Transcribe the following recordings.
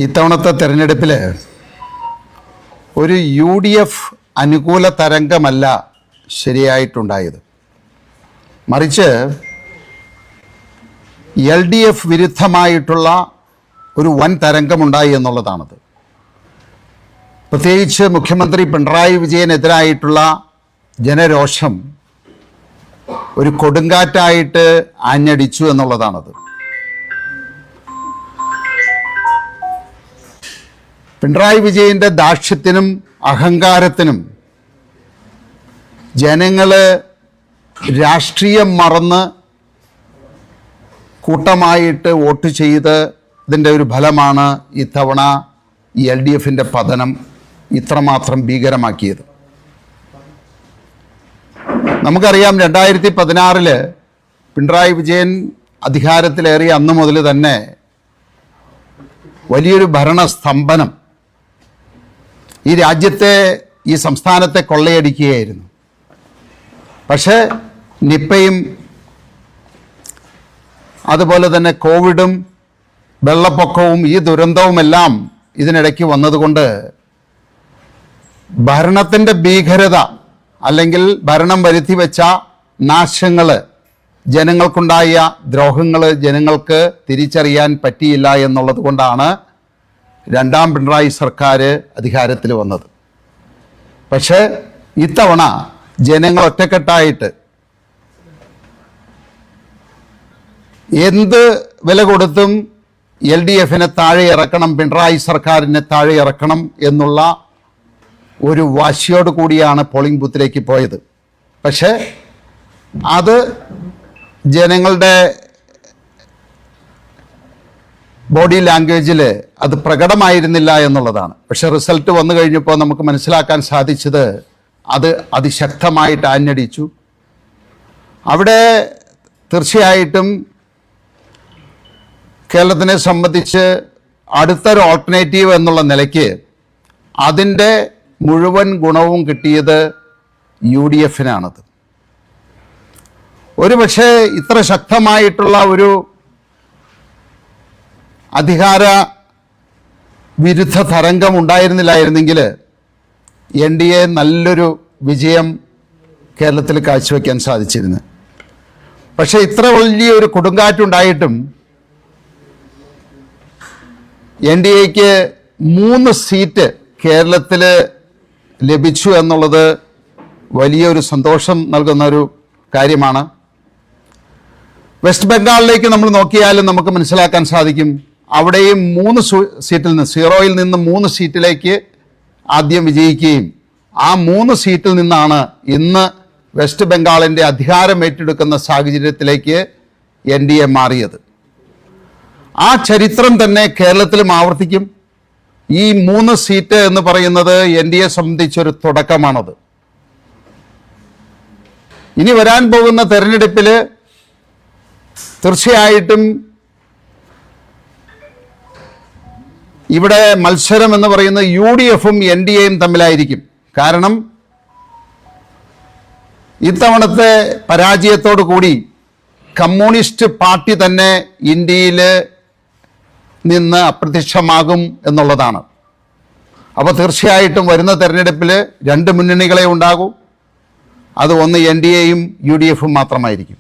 ഇത്തവണത്തെ തെരഞ്ഞെടുപ്പിൽ ഒരു UDF അനുകൂല തരംഗമല്ല ശരിയായിട്ടുണ്ടായത്. മറിച്ച് LDF വിരുദ്ധമായിട്ടുള്ള ഒരു വൻ തരംഗമുണ്ടായി എന്നുള്ളതാണത്. പ്രത്യേകിച്ച് മുഖ്യമന്ത്രി പിണറായി വിജയനെതിരായിട്ടുള്ള ജനരോഷം ഒരു കൊടുങ്കാറ്റായിട്ട് ആഞ്ഞടിച്ചു എന്നുള്ളതാണത്. പിണറായി വിജയൻ്റെ ദാക്ഷ്യത്തിനും അഹങ്കാരത്തിനും ജനങ്ങൾ രാഷ്ട്രീയം മറന്ന് കൂട്ടമായിട്ട് വോട്ട് ചെയ്തതിൻ്റെ ഒരു ഫലമാണ് ഇത്തവണ LDFൻ്റെ പതനം ഇത്രമാത്രം ഭീകരമാക്കിയത്. നമുക്കറിയാം 2016 പിണറായി വിജയൻ അധികാരത്തിലേറിയ അന്ന് മുതൽ തന്നെ വലിയൊരു ഭരണസ്തംഭനം ഈ രാജ്യത്തെ, ഈ സംസ്ഥാനത്തെ കൊള്ളയടിക്കുകയായിരുന്നു. പക്ഷേ നിപ്പയും അതുപോലെ തന്നെ കോവിഡും വെള്ളപ്പൊക്കവും ഈ ദുരന്തവുമെല്ലാം ഇതിനിടയ്ക്ക് വന്നതുകൊണ്ട് ഭരണത്തിൻ്റെ ഭീകരത അല്ലെങ്കിൽ ഭരണം വരുത്തി വെച്ച നാശങ്ങൾ, ജനങ്ങൾക്കുണ്ടായ ദ്രോഹങ്ങൾ ജനങ്ങൾക്ക് തിരിച്ചറിയാൻ പറ്റിയില്ല എന്നുള്ളത് കൊണ്ടാണ് രണ്ടാം പിണറായി സർക്കാർ അധികാരത്തിൽ വന്നത്. പക്ഷേ ഇത്തവണ ജനങ്ങൾ ഒറ്റക്കെട്ടായിട്ട് എന്ത് വില കൊടുത്തും LDFനെ താഴെ ഇറക്കണം, പിണറായി സർക്കാരിനെ താഴെ ഇറക്കണം എന്നുള്ള ഒരു വാശിയോട് കൂടിയാണ് പോളിംഗ് ബൂത്തിലേക്ക് പോയത്. പക്ഷേ അത് ജനങ്ങളുടെ ബോഡി ലാംഗ്വേജിൽ അത് പ്രകടമായിരുന്നില്ല എന്നുള്ളതാണ്. പക്ഷെ റിസൾട്ട് വന്നു കഴിഞ്ഞപ്പോൾ നമുക്ക് മനസ്സിലാക്കാൻ സാധിച്ചത് അത് അതിശക്തമായിട്ട് ആഞ്ഞടിച്ചു. അവിടെ തീർച്ചയായിട്ടും കേരളത്തിനെ സംബന്ധിച്ച് അടുത്തൊരു ഓൾട്ടർനേറ്റീവ് എന്നുള്ള നിലയ്ക്ക് അതിൻ്റെ മുഴുവൻ ഗുണവും കിട്ടിയത് UDFനാണത്. ഒരു പക്ഷേ ഇത്ര ശക്തമായിട്ടുള്ള ഒരു അധികാര വിരുദ്ധ തരംഗം ഉണ്ടായിരുന്നില്ലായിരുന്നെങ്കിൽ NDA നല്ലൊരു വിജയം കേരളത്തിൽ കാഴ്ചവെക്കാൻ സാധിച്ചിരുന്നു. പക്ഷേ ഇത്ര വലിയൊരു കൊടുങ്കാറ്റുണ്ടായിട്ടും NDAക്ക് 3 സീറ്റ് കേരളത്തിൽ ലഭിച്ചു എന്നുള്ളത് വലിയൊരു സന്തോഷം നൽകുന്ന ഒരു കാര്യമാണ്. വെസ്റ്റ് ബംഗാളിലേക്ക് നമ്മൾ നോക്കിയാലും നമുക്ക് മനസ്സിലാക്കാൻ സാധിക്കും, അവിടെയും 3 സീറ്റിൽ നിന്ന്, 0-ൽ നിന്ന് 3 സീറ്റിലേക്ക് ആദ്യം വിജയിക്കുകയും ആ 3 സീറ്റിൽ നിന്നാണ് ഇന്ന് വെസ്റ്റ് ബംഗാളിൻ്റെ അധികാരം ഏറ്റെടുക്കുന്ന സാഹചര്യത്തിലേക്ക് NDA മാറിയത്. ആ ചരിത്രം തന്നെ കേരളത്തിലും ആവർത്തിക്കും. ഈ 3 സീറ്റ് എന്ന് പറയുന്നത് NDA സംബന്ധിച്ചൊരു തുടക്കമാണത്. ഇനി വരാൻ പോകുന്ന തെരഞ്ഞെടുപ്പിൽ തീർച്ചയായിട്ടും ഇവിടെ മത്സരം എന്ന് പറയുന്നത് UDFും NDAയും തമ്മിലായിരിക്കും. കാരണം ഇത്തവണത്തെ പരാജയത്തോടു കൂടി കമ്മ്യൂണിസ്റ്റ് പാർട്ടി തന്നെ ഇന്ത്യയിൽ നിന്ന് അപ്രത്യക്ഷമാകും എന്നുള്ളതാണ്. അപ്പോൾ തീർച്ചയായിട്ടും വരുന്ന തെരഞ്ഞെടുപ്പിൽ 2 മുന്നണികളെ ഉണ്ടാകൂ. അത് ഒന്ന് NDAയും UDFും മാത്രമായിരിക്കും.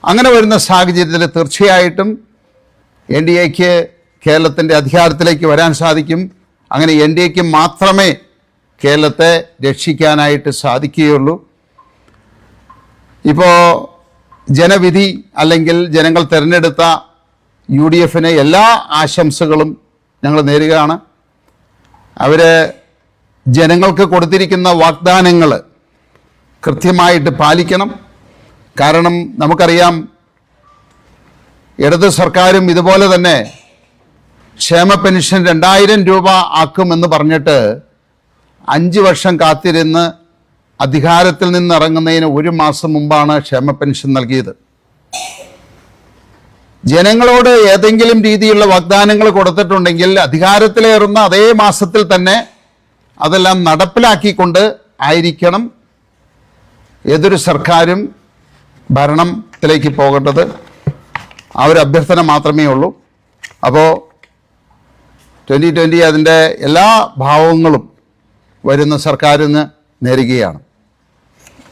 അങ്ങനെ വരുന്ന സാഹചര്യത്തിൽ തീർച്ചയായിട്ടും NDAക്ക് കേരളത്തിൻ്റെ അധികാരത്തിലേക്ക് വരാൻ സാധിക്കും. അങ്ങനെ NDAക്ക് മാത്രമേ കേരളത്തെ രക്ഷിക്കാനായിട്ട് സാധിക്കുകയുള്ളൂ. ഇപ്പോൾ ജനവിധി അല്ലെങ്കിൽ ജനങ്ങൾ തിരഞ്ഞെടുത്ത UDFന് എല്ലാ ആശംസകളും ഞങ്ങൾ നേരുകയാണ്. അവർ ജനങ്ങൾക്ക് കൊടുത്തിരിക്കുന്ന വാഗ്ദാനങ്ങൾ കൃത്യമായിട്ട് പാലിക്കണം. കാരണം നമുക്കറിയാം, ഇടത് സർക്കാരും ഇതുപോലെ തന്നെ ക്ഷേമ പെൻഷൻ 2000 രൂപ ആക്കുമെന്ന് പറഞ്ഞിട്ട് 5 വർഷം കാത്തിരുന്ന് അധികാരത്തിൽ നിന്നിറങ്ങുന്നതിന് 1 മാസം മുമ്പാണ് ക്ഷേമ പെൻഷൻ നൽകിയത്. ജനങ്ങളോട് ഏതെങ്കിലും രീതിയിലുള്ള വാഗ്ദാനങ്ങൾ കൊടുത്തിട്ടുണ്ടെങ്കിൽ അധികാരത്തിലേറുന്ന അതേ മാസത്തിൽ തന്നെ അതെല്ലാം നടപ്പിലാക്കിക്കൊണ്ട് ആയിരിക്കണം ഏതൊരു സർക്കാരും ഭരണത്തിലേക്ക് പോകേണ്ടത്. ആ ഒരു അഭ്യർത്ഥന മാത്രമേ ഉള്ളൂ. അപ്പോൾ 2020 അതിൻ്റെ എല്ലാ ഭാവങ്ങളും വരുന്ന സർക്കാരിന് നേരുകയാണ്.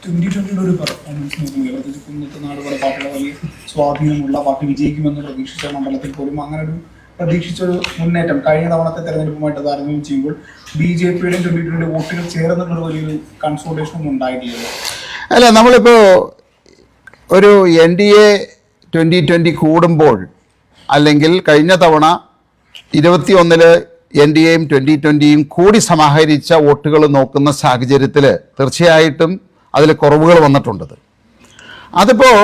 2020 ഒരു പെർഫോമൻസ് നോക്കുമ്പോൾ കുന്നത്തുനാട് പോലെ പാർട്ടിയുടെ വലിയ സ്വാധീനമുള്ള പാർട്ടി വിജയിക്കുമെന്ന് പ്രതീക്ഷിച്ച മണ്ഡലത്തിൽ പോലും അങ്ങനെ ഒരു പ്രതീക്ഷിച്ചൊരു മുന്നേറ്റം കഴിഞ്ഞ തവണത്തെ തെരഞ്ഞെടുപ്പുമായിട്ട് താരതമ്യം ചെയ്യുമ്പോൾ BJPയുടെയും 2020 വോട്ടുകൾ ചേർന്നുള്ള വലിയൊരു കൺസോൾട്ടേഷൻ ഒന്നും ഉണ്ടായിട്ടില്ലല്ലോ. അല്ല, നമ്മളിപ്പോൾ ഒരു NDA 2020 കൂടുമ്പോൾ അല്ലെങ്കിൽ കഴിഞ്ഞ തവണ 21 NDAയും 2020യും കൂടി സമാഹരിച്ച വോട്ടുകൾ നോക്കുന്ന സാഹചര്യത്തിൽ തീർച്ചയായിട്ടും അതിൽ കുറവുകൾ വന്നിട്ടുണ്ട്. അതിപ്പോൾ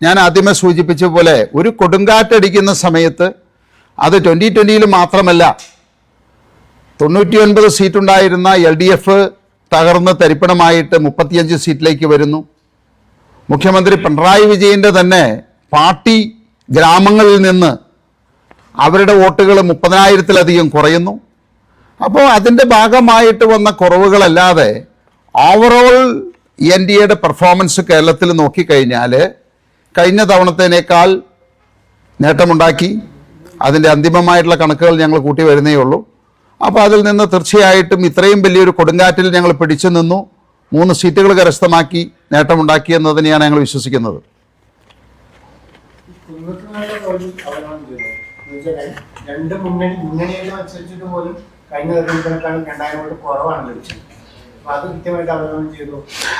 ഞാൻ ആദ്യമേ സൂചിപ്പിച്ച പോലെ ഒരു കൊടുങ്കാറ്റടിക്കുന്ന സമയത്ത് അത് 2020യിൽ മാത്രമല്ല, 99 സീറ്റുണ്ടായിരുന്ന LDF തകർന്ന് തരിപ്പണമായിട്ട് 35 സീറ്റിലേക്ക് വരുന്നു. മുഖ്യമന്ത്രി പിണറായി വിജയൻ്റെ തന്നെ പാർട്ടി ഗ്രാമങ്ങളിൽ നിന്ന് അവരുടെ വോട്ടുകൾ 30,000-ലധികം കുറയുന്നു. അപ്പോൾ അതിൻ്റെ ഭാഗമായിട്ട് വന്ന കുറവുകളല്ലാതെ ഓവറോൾ NDAയുടെ പെർഫോമൻസ് കേരളത്തിൽ നോക്കിക്കഴിഞ്ഞാൽ കഴിഞ്ഞ തവണത്തേനേക്കാൾ നേട്ടമുണ്ടാക്കി. അതിൻ്റെ അന്തിമമായിട്ടുള്ള കണക്കുകൾ ഞങ്ങൾ കൂട്ടി വരുന്നേ ഉള്ളൂ. അപ്പോൾ അതിൽ നിന്ന് തീർച്ചയായിട്ടും ഇത്രയും വലിയൊരു കൊടുങ്കാറ്റിൽ ഞങ്ങൾ പിടിച്ചു നിന്നു, 3 സീറ്റുകൾ കരസ്ഥമാക്കി നേട്ടമുണ്ടാക്കി എന്നതിനെയാണ് ഞങ്ങൾ വിശ്വസിക്കുന്നത്. രണ്ട് മുന്നണികൾ അനുസരിച്ചിട്ട് പോലും കഴിഞ്ഞ തെരഞ്ഞെടുപ്പിനേക്കാളും 2000 വോട്ട് കുറവാണ് ലഭിച്ചത്. അത് കൃത്യമായിട്ട് അവലോകനം ചെയ്തു.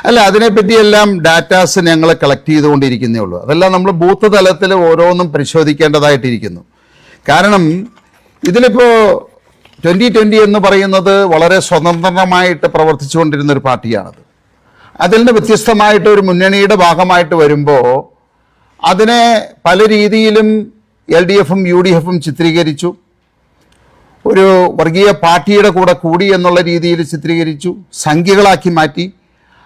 അല്ല, അതിനെപ്പറ്റിയെല്ലാം ഡാറ്റാസ് ഞങ്ങൾ കളക്ട് ചെയ്തുകൊണ്ടിരിക്കുന്നേ ഉള്ളൂ. അതെല്ലാം നമ്മൾ ബൂത്ത് തലത്തിൽ ഓരോന്നും പരിശോധിക്കേണ്ടതായിട്ടിരിക്കുന്നു. കാരണം ഇതിലിപ്പോൾ 2020 എന്ന് പറയുന്നത് വളരെ സ്വതന്ത്രമായിട്ട് പ്രവർത്തിച്ചുകൊണ്ടിരുന്ന ഒരു പാർട്ടിയാണത്. അതിൽ നിന്ന് വ്യത്യസ്തമായിട്ട് ഒരു മുന്നണിയുടെ ഭാഗമായിട്ട് വരുമ്പോൾ അതിനെ പല രീതിയിലും LDFും UDFും ചിത്രീകരിച്ചു. ഒരു വർഗീയ പാർട്ടിയുടെ കൂടെ കൂടി എന്നുള്ള രീതിയിൽ ചിത്രീകരിച്ചു, സംഖ്യകളാക്കി മാറ്റി.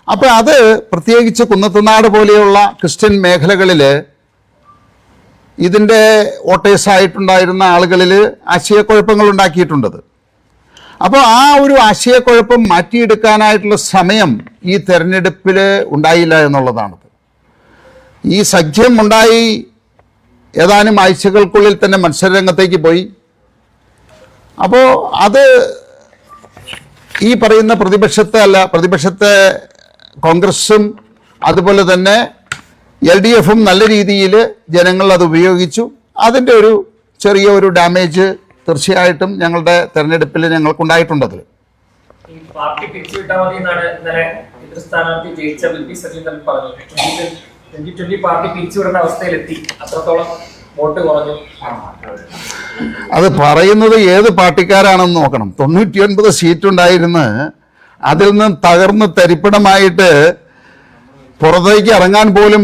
അപ്പോൾ അത് പ്രത്യേകിച്ച് കുന്നത്തുനാട് പോലെയുള്ള ക്രിസ്ത്യൻ മേഖലകളിൽ ഇതിൻ്റെ വോട്ടേഴ്സായിട്ടുണ്ടായിരുന്ന ആളുകളിൽ ആശയക്കുഴപ്പങ്ങൾ ഉണ്ടാക്കിയിട്ടുണ്ടത്. അപ്പോൾ ആ ഒരു ആശയക്കുഴപ്പം മാറ്റിയെടുക്കാനായിട്ടുള്ള സമയം ഈ തെരഞ്ഞെടുപ്പിൽ ഉണ്ടായില്ല എന്നുള്ളതാണത്. ഈ സഖ്യം ഉണ്ടായി ഏതാനും ആഴ്ചകൾക്കുള്ളിൽ തന്നെ മത്സരരംഗത്തേക്ക് പോയി. അപ്പോൾ അത് ഈ പറയുന്ന പ്രതിപക്ഷത്തെ കോൺഗ്രസും അതുപോലെ തന്നെ LDFും നല്ല രീതിയിൽ ജനങ്ങൾ അത് ഉപയോഗിച്ചു. അതിൻ്റെ ഒരു ചെറിയ ഒരു ഡാമേജ് തീർച്ചയായിട്ടും ഞങ്ങളുടെ തെരഞ്ഞെടുപ്പിൽ ഞങ്ങൾക്കുണ്ടായിട്ടുണ്ടത്. ഈ പാർട്ടി പിരിച്ചുവിട്ടാൽ മതി എന്നാണ് ഇന്നലെ എതിർ സ്ഥാനാർത്ഥി ജയിച്ച VP സജീന്ദ്രൻ പറഞ്ഞു. 2020 പാർട്ടി പിരിച്ചുവിടേണ്ട അവസ്ഥയിലെത്തി, അത്രത്തോളം വോട്ട് കുറഞ്ഞു. അത് പറയുന്നത് ഏത് പാർട്ടിക്കാരാണെന്ന് നോക്കണം. 99 സീറ്റുണ്ടായിരുന്ന് അതിൽ നിന്ന് തകർന്ന് തരിപ്പണമായിട്ട് പുറത്തേക്ക് ഇറങ്ങാൻ പോലും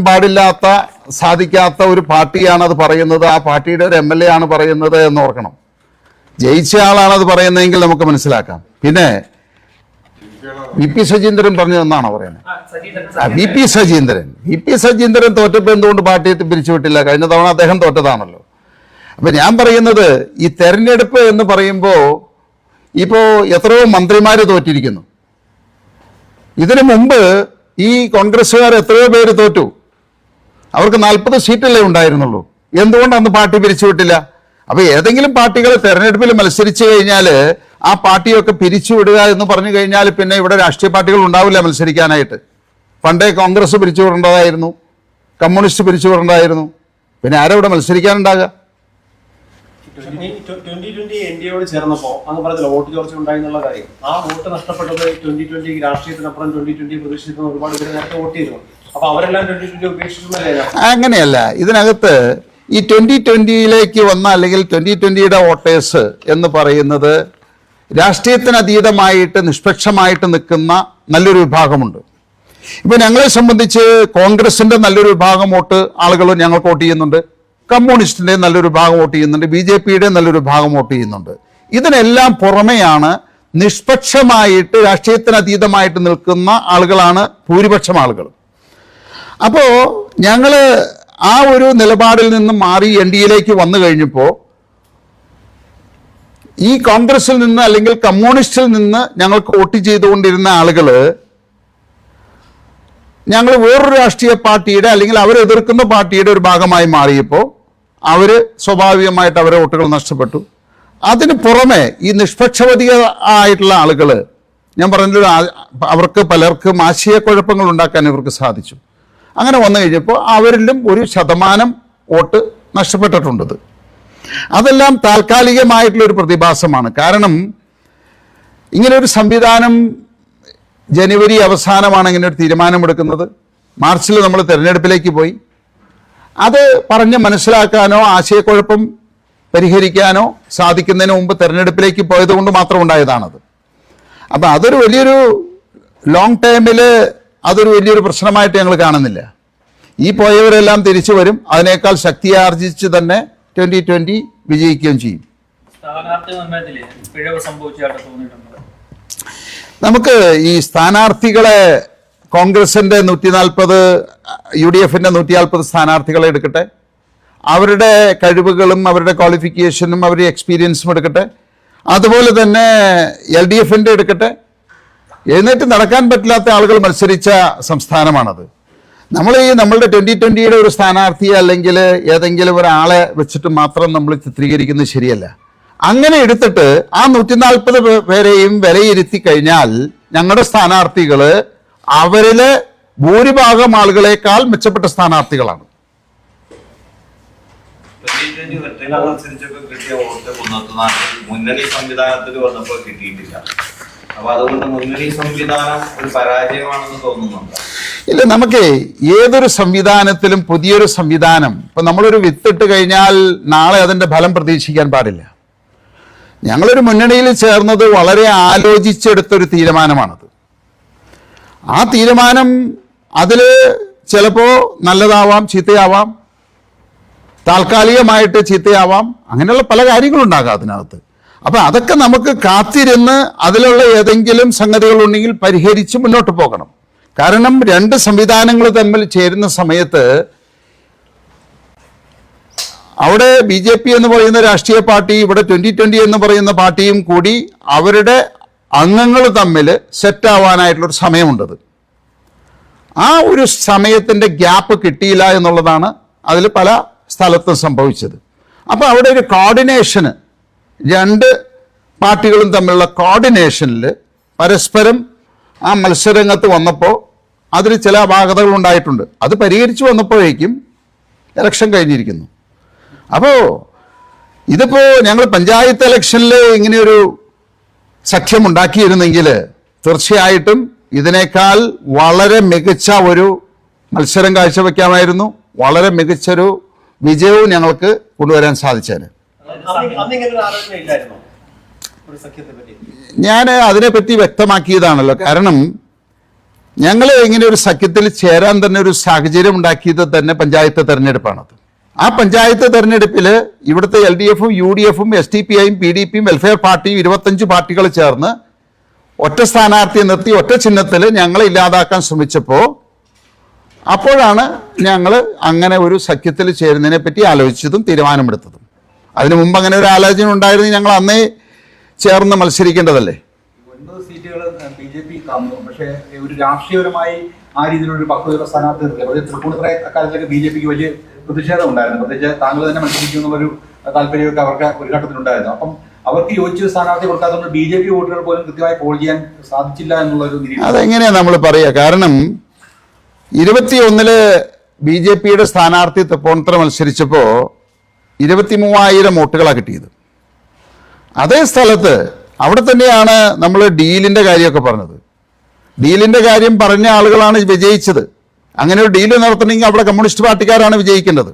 സാധിക്കാത്ത ഒരു പാർട്ടിയാണ് അത് പറയുന്നത്. ആ പാർട്ടിയുടെ ഒരു MLA ആണ് പറയുന്നത് എന്ന് ഓർക്കണം. ജയിച്ച ആളാണ് അത് പറയുന്നതെങ്കിൽ നമുക്ക് മനസ്സിലാക്കാം. പിന്നെ VP സജീന്ദ്രൻ പറഞ്ഞതെന്നാണോ പറയുന്നത്? VP സജീന്ദ്രൻ തോറ്റപ്പോൾ എന്തുകൊണ്ട് പാർട്ടിയെ പിരിച്ചുവിട്ടില്ല? കഴിഞ്ഞ തവണ അദ്ദേഹം തോറ്റതാണല്ലോ. അപ്പം ഞാൻ പറയുന്നത് ഈ തെരഞ്ഞെടുപ്പ് എന്ന് പറയുമ്പോൾ ഇപ്പോൾ എത്രയോ മന്ത്രിമാർ തോറ്റിരിക്കുന്നു. ഇതിനു മുമ്പ് ഈ കോൺഗ്രസ്സുകാർ എത്രയോ പേര് തോറ്റു. അവർക്ക് 40 സീറ്റല്ലേ ഉണ്ടായിരുന്നുള്ളൂ. എന്തുകൊണ്ട് അന്ന് പാർട്ടി പിരിച്ചുവിട്ടില്ല? അപ്പോൾ ഏതെങ്കിലും പാർട്ടികൾ തെരഞ്ഞെടുപ്പിൽ മത്സരിച്ചു കഴിഞ്ഞാൽ ആ പാർട്ടിയൊക്കെ പിരിച്ചുവിടുക എന്ന് പറഞ്ഞു കഴിഞ്ഞാൽ പിന്നെ ഇവിടെ രാഷ്ട്രീയ പാർട്ടികൾ ഉണ്ടാവില്ല മത്സരിക്കാനായിട്ട്. പണ്ടേ കോൺഗ്രസ് പിരിച്ചുവിടേണ്ടതായിരുന്നു, കമ്മ്യൂണിസ്റ്റ് പിരിച്ചുവിടേണ്ടതായിരുന്നു. പിന്നെ ആരാ ഇവിടെ മത്സരിക്കാനുണ്ടാകുക? 2020 NDAയോട് ചേർന്നപ്പോൾ അങ്ങ് പറഞ്ഞല്ലോ വോട്ട് ചോർച്ച ഉണ്ടായി എന്നുള്ള കാര്യം. ആ വോട്ട് നഷ്ടപ്പെട്ടത് 2020 രാഷ്ട്രീയത്തിനപ്പുറം 2020 പ്രതീക്ഷിക്കുന്ന ഒരുപാട് പേര് നേരത്തെ വോട്ട് ചെയ്തു. അപ്പൊ അവരെല്ലാം 2020 ഉപേക്ഷിച്ചതല്ലേ? അങ്ങനെയല്ല. ഇതിനകത്ത് ഈ 2020യിലേക്ക് വന്ന അല്ലെങ്കിൽ 2020യുടെ വോട്ടേഴ്സ് എന്ന് പറയുന്നത് രാഷ്ട്രീയത്തിനതീതമായിട്ട് നിഷ്പക്ഷമായിട്ട് നിൽക്കുന്ന നല്ലൊരു വിഭാഗമുണ്ട്. ഇപ്പോൾ ഞങ്ങളെ സംബന്ധിച്ച് കോൺഗ്രസിൻ്റെ നല്ലൊരു വിഭാഗം ആളുകൾ ഞങ്ങൾക്ക് വോട്ട് ചെയ്യുന്നുണ്ട്, കമ്മ്യൂണിസ്റ്റിൻ്റെ നല്ലൊരു ഭാഗം വോട്ട് ചെയ്യുന്നുണ്ട്, BJPയുടെ നല്ലൊരു ഭാഗം വോട്ട് ചെയ്യുന്നുണ്ട്. ഇതിനെല്ലാം പുറമെയാണ് നിഷ്പക്ഷമായിട്ട് രാഷ്ട്രീയത്തിനതീതമായിട്ട് നിൽക്കുന്ന ആളുകളാണ് ഭൂരിപക്ഷം ആളുകൾ. അപ്പോൾ ഞങ്ങൾ ആ ഒരു നിലപാടിൽ നിന്ന് മാറി NDAയിലേക്ക് വന്നു കഴിഞ്ഞപ്പോൾ ഈ കോൺഗ്രസിൽ നിന്ന് അല്ലെങ്കിൽ കമ്മ്യൂണിസ്റ്റിൽ നിന്ന് ഞങ്ങൾക്ക് വോട്ട് ചെയ്തുകൊണ്ടിരുന്ന ആളുകൾ ഞങ്ങൾ വേറൊരു രാഷ്ട്രീയ പാർട്ടിയുടെ അല്ലെങ്കിൽ അവരെതിർക്കുന്ന പാർട്ടിയുടെ ഒരു ഭാഗമായി മാറിയപ്പോൾ അവർ സ്വാഭാവികമായിട്ട് അവരെ വോട്ടുകൾ നഷ്ടപ്പെട്ടു. അതിന് പുറമെ ഈ നിഷ്പക്ഷപാതിക ആയിട്ടുള്ള ആളുകൾ, ഞാൻ പറഞ്ഞല്ലോ, അവർക്ക് പലർക്കും ആശയക്കുഴപ്പങ്ങൾ ഉണ്ടാക്കാൻ ഇവർക്ക് സാധിച്ചു. അങ്ങനെ വന്നു കഴിഞ്ഞപ്പോൾ അവരിലും ഒരു ശതമാനം വോട്ട് നഷ്ടപ്പെട്ടിട്ടുണ്ടത്. അതെല്ലാം താൽക്കാലികമായിട്ടുള്ളൊരു പ്രതിഭാസമാണ്. കാരണം ഇങ്ങനെ ഒരു സംവിധാനം ജനുവരി അവസാനമാണ് ഇങ്ങനെ ഒരു തീരുമാനമെടുക്കുന്നത്. മാർച്ചിൽ നമ്മൾ തിരഞ്ഞെടുപ്പിലേക്ക് പോയി. അത് പറഞ്ഞ് മനസ്സിലാക്കാനോ ആശയക്കുഴപ്പം പരിഹരിക്കാനോ സാധിക്കുന്നതിന് മുമ്പ് തിരഞ്ഞെടുപ്പിലേക്ക് പോയത് കൊണ്ട് മാത്രം ഉണ്ടായതാണത്. അപ്പം അതൊരു വലിയൊരു ലോങ് ടൈമിൽ അതൊരു വലിയൊരു പ്രശ്നമായിട്ട് ഞങ്ങൾ കാണുന്നില്ല. ഈ പോയവരെല്ലാം തിരിച്ചു വരും. അതിനേക്കാൾ ശക്തിയാർജിച്ച് തന്നെ 2020 വിജയിക്കുകയും ചെയ്യും. സ്ഥാനാർത്ഥി നിർണ്ണയത്തിൽ പിഴവ് സംഭവിച്ചതായിട്ട് തോന്നിയിട്ടുണ്ട്. നമുക്ക് ഈ സ്ഥാനാർത്ഥികളെ കോൺഗ്രസിന്റെ 140, UDFന്റെ 140 സ്ഥാനാർത്ഥികളെ എടുക്കട്ടെ, അവരുടെ കഴിവുകളും അവരുടെ ക്വാളിഫിക്കേഷനും അവരുടെ എക്സ്പീരിയൻസും എടുക്കട്ടെ, അതുപോലെ തന്നെ LDFന്റെ എടുക്കട്ടെ. എഴുന്നേറ്റ് നടക്കാൻ പറ്റില്ലാത്ത ആളുകൾ മത്സരിച്ച സംസ്ഥാനമാണത്. നമ്മളുടെ 2020 ഒരു സ്ഥാനാർത്ഥിയെ അല്ലെങ്കിൽ ഏതെങ്കിലും ഒരാളെ വെച്ചിട്ട് മാത്രം നമ്മൾ ചിത്രീകരിക്കുന്നത് ശരിയല്ല. അങ്ങനെ എടുത്തിട്ട് ആ 140 പേരെയും വിലയിരുത്തി കഴിഞ്ഞാൽ ഞങ്ങളുടെ സ്ഥാനാർത്ഥികൾ അവരിലെ ഭൂരിഭാഗം ആളുകളെക്കാൾ മെച്ചപ്പെട്ട സ്ഥാനാർത്ഥികളാണ്. കിട്ടിയ വോട്ട് മുന്നണി സംവിധാനത്തിൽ വന്നപ്പോൾ കിട്ടിയിട്ടില്ല. അപ്പൊ അതുകൊണ്ട് മുന്നണി സംവിധാനം ഒരു പരാജയമാണെന്ന് തോന്നുന്നുണ്ട്. ഇല്ല, നമുക്ക് ഏതൊരു സംവിധാനത്തിലും പുതിയൊരു സംവിധാനം, ഇപ്പൊ നമ്മളൊരു വിത്തിട്ട് കഴിഞ്ഞാൽ നാളെ അതിന്റെ ഫലം പ്രതീക്ഷിക്കാൻ പാടില്ല. ഞങ്ങളൊരു മുന്നണിയിൽ ചേർന്നത് വളരെ ആലോചിച്ചെടുത്തൊരു തീരുമാനമാണത്. ആ തീരുമാനം അതിൽ ചിലപ്പോൾ നല്ലതാവാം, ചീത്തയാവാം, താൽക്കാലികമായിട്ട് ചീത്തയാവാം, അങ്ങനെയുള്ള പല കാര്യങ്ങളുണ്ടാകാം അതിനകത്ത്. അപ്പം അതൊക്കെ നമുക്ക് കാത്തിരുന്ന് അതിലുള്ള ഏതെങ്കിലും സംഗതികളുണ്ടെങ്കിൽ പരിഹരിച്ച് മുന്നോട്ട് പോകണം. കാരണം രണ്ട് സംവിധാനങ്ങൾ തമ്മിൽ ചേരുന്ന സമയത്ത് അവിടെ BJP എന്ന് പറയുന്ന രാഷ്ട്രീയ പാർട്ടി, ഇവിടെ 2020 എന്ന് പറയുന്ന പാർട്ടിയും കൂടി അവരുടെ അംഗങ്ങൾ തമ്മിൽ സെറ്റാവാനായിട്ടുള്ളൊരു സമയമുണ്ടത്. ആ ഒരു സമയത്തിൻ്റെ ഗ്യാപ്പ് കിട്ടിയില്ല എന്നുള്ളതാണ് അതിൽ പല സ്ഥലത്തും സംഭവിച്ചത്. അപ്പോൾ അവിടെ ഒരു കോർഡിനേഷന്, രണ്ട് പാർട്ടികളും തമ്മിലുള്ള കോർഡിനേഷനിൽ പരസ്പരം ആ മത്സരരംഗത്ത് വന്നപ്പോൾ അതിൽ ചില അപാകതകൾ ഉണ്ടായിട്ടുണ്ട്. അത് പരിഹരിച്ചു വന്നപ്പോഴേക്കും ഇലക്ഷൻ കഴിഞ്ഞിരിക്കുന്നു. അപ്പോൾ ഇതിപ്പോൾ ഞങ്ങൾ പഞ്ചായത്ത് ഇലക്ഷനിൽ ഇങ്ങനെയൊരു സഖ്യമുണ്ടാക്കിയിരുന്നെങ്കിൽ തീർച്ചയായിട്ടും ഇതിനേക്കാൾ വളരെ മികച്ച ഒരു മത്സരം കാഴ്ചവെക്കാമായിരുന്നു. വളരെ മികച്ചൊരു വിജയവും ഞങ്ങൾക്ക് കൊണ്ടുവരാൻ സാധിച്ചേനെ. ഞാൻ അതിനെപ്പറ്റി വ്യക്തമാക്കിയതാണല്ലോ. കാരണം ഞങ്ങൾ ഇങ്ങനെ ഒരു സഖ്യത്തിൽ ചേരാൻ തന്നെ ഒരു സാഹചര്യം ഉണ്ടാക്കിയത് തന്നെ പഞ്ചായത്ത് തെരഞ്ഞെടുപ്പാണത്. ആ പഞ്ചായത്ത് തെരഞ്ഞെടുപ്പിൽ ഇവിടുത്തെ LDFും UDFും SDPIയും PDPയും വെൽഫെയർ പാർട്ടിയും 25 പാർട്ടികൾ ചേർന്ന് ഒറ്റ സ്ഥാനാർത്ഥിയെ നിർത്തി ഒറ്റ ചിഹ്നത്തിൽ ഞങ്ങളെ ഇല്ലാതാക്കാൻ ശ്രമിച്ചപ്പോൾ അപ്പോഴാണ് ഞങ്ങൾ അങ്ങനെ ഒരു സഖ്യത്തിൽ ചേരുന്നതിനെ പറ്റി ആലോചിച്ചതും തീരുമാനമെടുത്തതും. അതിനു മുമ്പ് അങ്ങനെ ഒരു ആലോചന ഉണ്ടായിരുന്നെങ്കിൽ ഞങ്ങൾ അന്നേ ചേർന്ന് മത്സരിക്കേണ്ടതല്ലേ. 9 സീറ്റുകൾ BJP തന്നു. പക്ഷേ ഒരു രാഷ്ട്രീയപരമായി ആ രീതിയിലൊരു പക്വതയുള്ള സ്ഥാനാർത്ഥി നിർത്തില്ല. പക്ഷേ തൃപ്പൂണിത്തുറ അക്കാലത്തൊക്കെ BJPക്ക് വലിയ പ്രതിഷേധം ഉണ്ടായിരുന്നു. പ്രത്യേകിച്ച് താങ്കൾ തന്നെ മത്സരിക്കും എന്നുള്ളൊരു താല്പര്യമൊക്കെ അവർക്ക് ഒരു ഘട്ടത്തിലുണ്ടായിരുന്നു. അപ്പം അവർക്ക് യോജിച്ച സ്ഥാനാർത്ഥി കൊടുക്കാത്തതുകൊണ്ട് BJP വോട്ടുകൾ പോലും കൃത്യമായി പോൾ ചെയ്യാൻ സാധിച്ചില്ല എന്നുള്ളൊരു നിരീക്ഷണം. അതെങ്ങനെയാ നമ്മൾ പറയുക? കാരണം 21 BJPയുടെ സ്ഥാനാർത്ഥി തൃപ്പൂണിത്തുറ മത്സരിച്ചപ്പോൾ 23,000 വോട്ടുകളാണ് കിട്ടിയത്. അതേ സ്ഥലത്ത് അവിടെ തന്നെയാണ് നമ്മൾ ഡീലിൻ്റെ കാര്യമൊക്കെ പറഞ്ഞത്. ഡീലിൻ്റെ കാര്യം പറഞ്ഞ ആളുകളാണ് വിജയിച്ചത്. അങ്ങനെ ഒരു ഡീല് നടത്തണമെങ്കിൽ അവിടെ കമ്മ്യൂണിസ്റ്റ് പാർട്ടിക്കാരാണ് വിജയിക്കേണ്ടത്.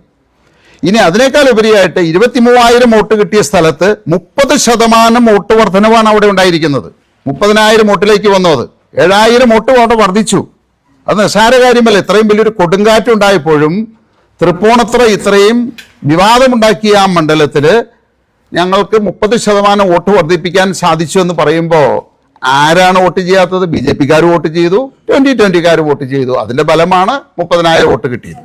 ഇനി അതിനേക്കാൾ ഉപരിയായിട്ട് 23,000 വോട്ട് കിട്ടിയ സ്ഥലത്ത് 30% വോട്ട് വർധനവാണ് അവിടെ ഉണ്ടായിരിക്കുന്നത്. 30,000 വോട്ടിലേക്ക് വന്നു. അത് 7,000 വോട്ട് അവിടെ വർദ്ധിച്ചു. അത് നിസ്സാര കാര്യമല്ല. ഇത്രയും വലിയൊരു കൊടുങ്കാറ്റുണ്ടായപ്പോഴും തൃപ്പൂണിത്തുറ ഇത്രയും വിവാദമുണ്ടാക്കിയ ആ മണ്ഡലത്തിൽ ഞങ്ങൾക്ക് 30% വോട്ട് വർദ്ധിപ്പിക്കാൻ സാധിച്ചു എന്ന് പറയുമ്പോൾ ആരാണ് വോട്ട് ചെയ്യാത്തത്? BJPക്കാർ വോട്ട് ചെയ്തു, 2020കാർ വോട്ട് ചെയ്തു. അതിന്റെ ഫലമാണ് 30,000 വോട്ട് കിട്ടിയത്.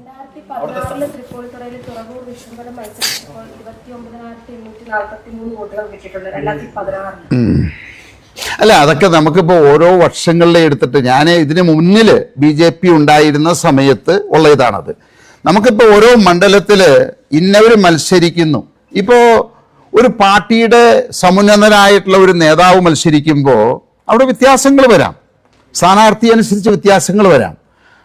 അല്ല, അതൊക്കെ നമുക്കിപ്പോൾ ഓരോ വർഷങ്ങളിലെ എടുത്തിട്ട്, ഞാൻ ഇതിന് മുന്നിൽ BJP ഉണ്ടായിരുന്ന സമയത്ത് ഉള്ള ഇതാണത്. നമുക്കിപ്പോൾ ഓരോ മണ്ഡലത്തിൽ ഇന്നവർ മത്സരിക്കുന്നു. ഇപ്പോൾ ഒരു പാർട്ടിയുടെ സമുന്നതനായിട്ടുള്ള ഒരു നേതാവ് മത്സരിക്കുമ്പോൾ അവിടെ വ്യത്യാസങ്ങൾ വരാം, സ്ഥാനാർത്ഥി അനുസരിച്ച് വ്യത്യാസങ്ങൾ വരാം.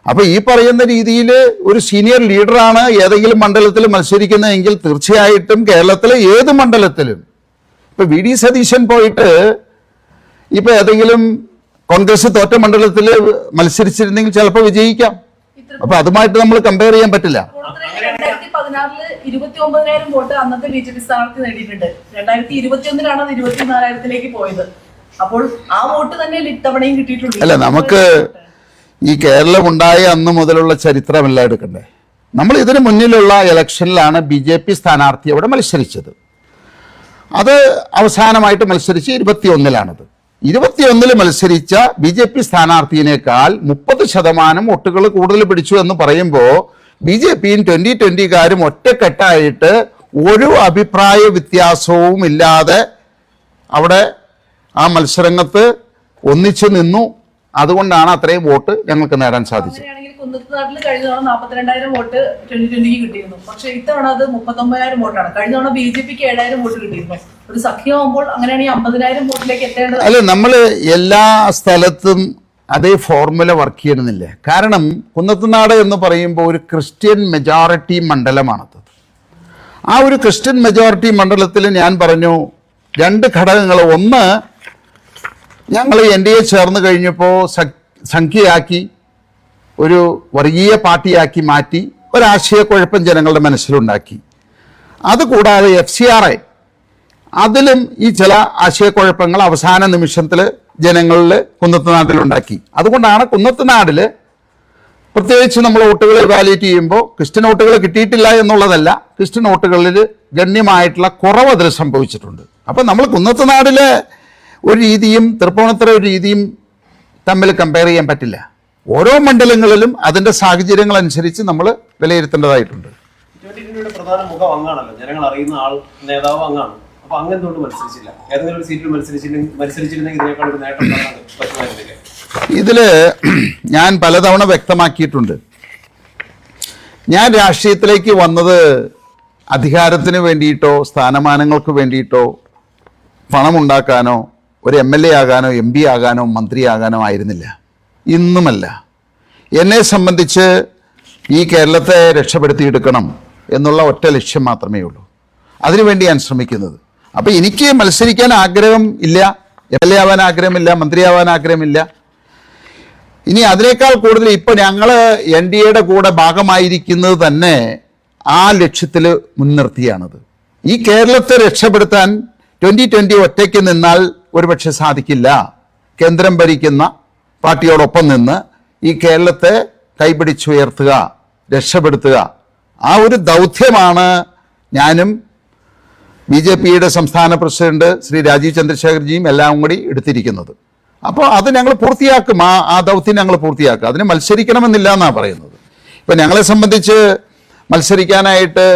അപ്പൊ ഈ പറയുന്ന രീതിയിൽ ഒരു സീനിയർ ലീഡറാണ് ഏതെങ്കിലും മണ്ഡലത്തിൽ മത്സരിക്കുന്നതെങ്കിൽ തീർച്ചയായിട്ടും കേരളത്തിലെ ഏത് മണ്ഡലത്തിലും ഇപ്പൊ വി ഡി സതീശൻ പോയിട്ട് ഇപ്പൊ ഏതെങ്കിലും കോൺഗ്രസ് തോറ്റ മണ്ഡലത്തിൽ മത്സരിച്ചിരുന്നെങ്കിൽ ചിലപ്പോൾ വിജയിക്കാം. അപ്പൊ അതുമായിട്ട് നമ്മൾ കമ്പയർ ചെയ്യാൻ പറ്റില്ല. 2016 29,000 വോട്ട് അന്നത്തെ BJP സ്ഥാനാർത്ഥി നേടിയിട്ടുണ്ട്. 2021 അത് 24,000 പോയത്. അപ്പോൾ ആ വോട്ട് തന്നെ ഇത്തവണയും കിട്ടിയിട്ടുണ്ട്. അല്ല, നമുക്ക് ഈ കേരളം ഉണ്ടായ അന്ന് മുതലുള്ള ചരിത്രമല്ല എടുക്കണ്ടേ. നമ്മൾ ഇതിനു മുന്നിലുള്ള ഇലക്ഷനിലാണ് BJP സ്ഥാനാർത്ഥി അവിടെ മത്സരിച്ചത്. അത് അവസാനമായിട്ട് മത്സരിച്ച് 21-ലാണത്. 21-ൽ മത്സരിച്ച BJP സ്ഥാനാർത്ഥിയേക്കാൾ 30% വോട്ടുകൾ കൂടുതൽ പിടിച്ചു എന്ന് പറയുമ്പോൾ BJPയും 2020-കാരും ഒറ്റക്കെട്ടായിട്ട് ഒരു അഭിപ്രായ വ്യത്യാസവും ഇല്ലാതെ അവിടെ ആ മത്സരങ്ങൾക്ക് ഒന്നിച്ചു നിന്നു. അതുകൊണ്ടാണ് അത്രയും വോട്ട് ഞങ്ങൾക്ക് നേടാൻ സാധിച്ചത്. അങ്ങനെയാണെങ്കിൽ കുന്നത്തുനാട്ടിൽ കഴിഞ്ഞ തവണ 42,000 വോട്ട് 2020 കിട്ടിയിരുന്നു. പക്ഷെ ഇത്തവണ അത് 39,000 വോട്ടാണ്. കഴിഞ്ഞ തവണ BJPക്ക് 7,000 വോട്ട് കിട്ടിയിരുന്നു. ഒരു സഖ്യമാകുമ്പോൾ അങ്ങനെയാണെങ്കിൽ 50,000 വോട്ടിലേക്ക് എത്തേണ്ടത്. അല്ല, നമ്മൾ എല്ലാ സ്ഥലത്തും അതേ ഫോർമുല വർക്ക് ചെയ്യണമെന്നില്ല. കാരണം കുന്നത്തുനാട് എന്ന് പറയുമ്പോൾ ഒരു ക്രിസ്ത്യൻ മെജോറിറ്റി മണ്ഡലമാണത്. ആ ഒരു ക്രിസ്ത്യൻ മെജോറിറ്റി മണ്ഡലത്തിൽ ഞാൻ പറഞ്ഞു 2 ഘടകങ്ങൾ. ഒന്ന്, ഞങ്ങൾ NDA ചേർന്ന് കഴിഞ്ഞപ്പോൾ സംഖ്യയാക്കി ഒരു വർഗീയ പാർട്ടിയാക്കി മാറ്റി ഒരാശയക്കുഴപ്പം ജനങ്ങളുടെ മനസ്സിലുണ്ടാക്കി. അതുകൂടാതെ FCRI അതിലും ഈ ചില ആശയക്കുഴപ്പങ്ങൾ അവസാന നിമിഷത്തിൽ ജനങ്ങളിൽ കുന്നത്തുനാട്ടിലുണ്ടാക്കി. അതുകൊണ്ടാണ് കുന്നത്തുനാടിൽ പ്രത്യേകിച്ച് നമ്മൾ വോട്ടുകൾ ഇവാലുവേറ്റ് ചെയ്യുമ്പോൾ ക്രിസ്ത്യൻ വോട്ടുകൾ കിട്ടിയിട്ടില്ല എന്നുള്ളതല്ല, ക്രിസ്ത്യൻ വോട്ടുകളിൽ ഗണ്യമായിട്ടുള്ള കുറവ് അതിൽ സംഭവിച്ചിട്ടുണ്ട്. അപ്പം നമ്മൾ കുന്നത്തുനാടിലെ ഒരു രീതിയും തൃപ്പൂണിത്തുറ ഒരു രീതിയും തമ്മിൽ കമ്പയർ ചെയ്യാൻ പറ്റില്ല. ഓരോ മണ്ഡലങ്ങളിലും അതിൻ്റെ സാഹചര്യങ്ങൾ അനുസരിച്ച് നമ്മൾ വിലയിരുത്തേണ്ടതായിട്ടുണ്ട്. 2020 പ്രധാന മുഖം അങ്ങാണല്ലോ, ജനങ്ങൾ അറിയുന്ന ആൾ നേതാവ് അങ്ങാണ്. അപ്പൊ അങ്ങെന്തുകൊണ്ട് മത്സരിച്ചില്ല? ഏതെങ്കിലും ഒരു സീറ്റിൽ മത്സരിച്ചിരുന്നെങ്കിൽ ഇതിനേക്കാൾ ഒരു നേട്ടം പറ്റുമായിരുന്നില്ല. ഇതില് ഞാൻ പലതവണ വ്യക്തമാക്കിയിട്ടുണ്ട്. ഞാൻ രാഷ്ട്രീയത്തിലേക്ക് വന്നത് അധികാരത്തിന് വേണ്ടിയിട്ടോ സ്ഥാനമാനങ്ങൾക്ക് വേണ്ടിയിട്ടോ പണമുണ്ടാക്കാനോ ഒരു MLA ആകാനോ MP ആകാനോ മന്ത്രിയാകാനോ ആയിരുന്നില്ല, ഇന്നുമല്ല. എന്നെ സംബന്ധിച്ച് ഈ കേരളത്തെ രക്ഷപ്പെടുത്തിയെടുക്കണം എന്നുള്ള ഒറ്റ ലക്ഷ്യം മാത്രമേ ഉള്ളൂ. അതിനുവേണ്ടി ഞാൻ ശ്രമിക്കുന്നത്. അപ്പം എനിക്ക് മത്സരിക്കാൻ ആഗ്രഹം ഇല്ല, MLA ആവാൻ ആഗ്രഹമില്ല, മന്ത്രിയാവാൻ ആഗ്രഹമില്ല. ഇനി അതിനേക്കാൾ കൂടുതൽ ഇപ്പം ഞങ്ങൾ NDAയുടെ കൂടെ ഭാഗമായിരിക്കുന്നത് തന്നെ ആ ലക്ഷ്യത്തിൽ മുൻനിർത്തിയാണത്. ഈ കേരളത്തെ രക്ഷപ്പെടുത്താൻ 2020 ഒറ്റയ്ക്ക് നിന്നാൽ ഒരുപക്ഷെ സാധിക്കില്ല. കേന്ദ്രം ഭരിക്കുന്ന പാർട്ടിയോടൊപ്പം നിന്ന് ഈ കേരളത്തെ കൈപിടിച്ചുയർത്തുക, രക്ഷപ്പെടുത്തുക, ആ ഒരു ദൗത്യമാണ് ഞാനും BJPയുടെ സംസ്ഥാന പ്രസിഡന്റ് ശ്രീ രാജീവ് ചന്ദ്രശേഖർജിയും എല്ലാം കൂടി എടുത്തിരിക്കുന്നത്. അപ്പോൾ അത് ഞങ്ങൾ പൂർത്തിയാക്കും, ആ ദൗത്യം ഞങ്ങൾ പൂർത്തിയാക്കും. അതിന് മത്സരിക്കണമെന്നില്ല എന്നാണ് പറയുന്നത്. ഇപ്പം ഞങ്ങളെ സംബന്ധിച്ച് മത്സരിക്കാനായിട്ട്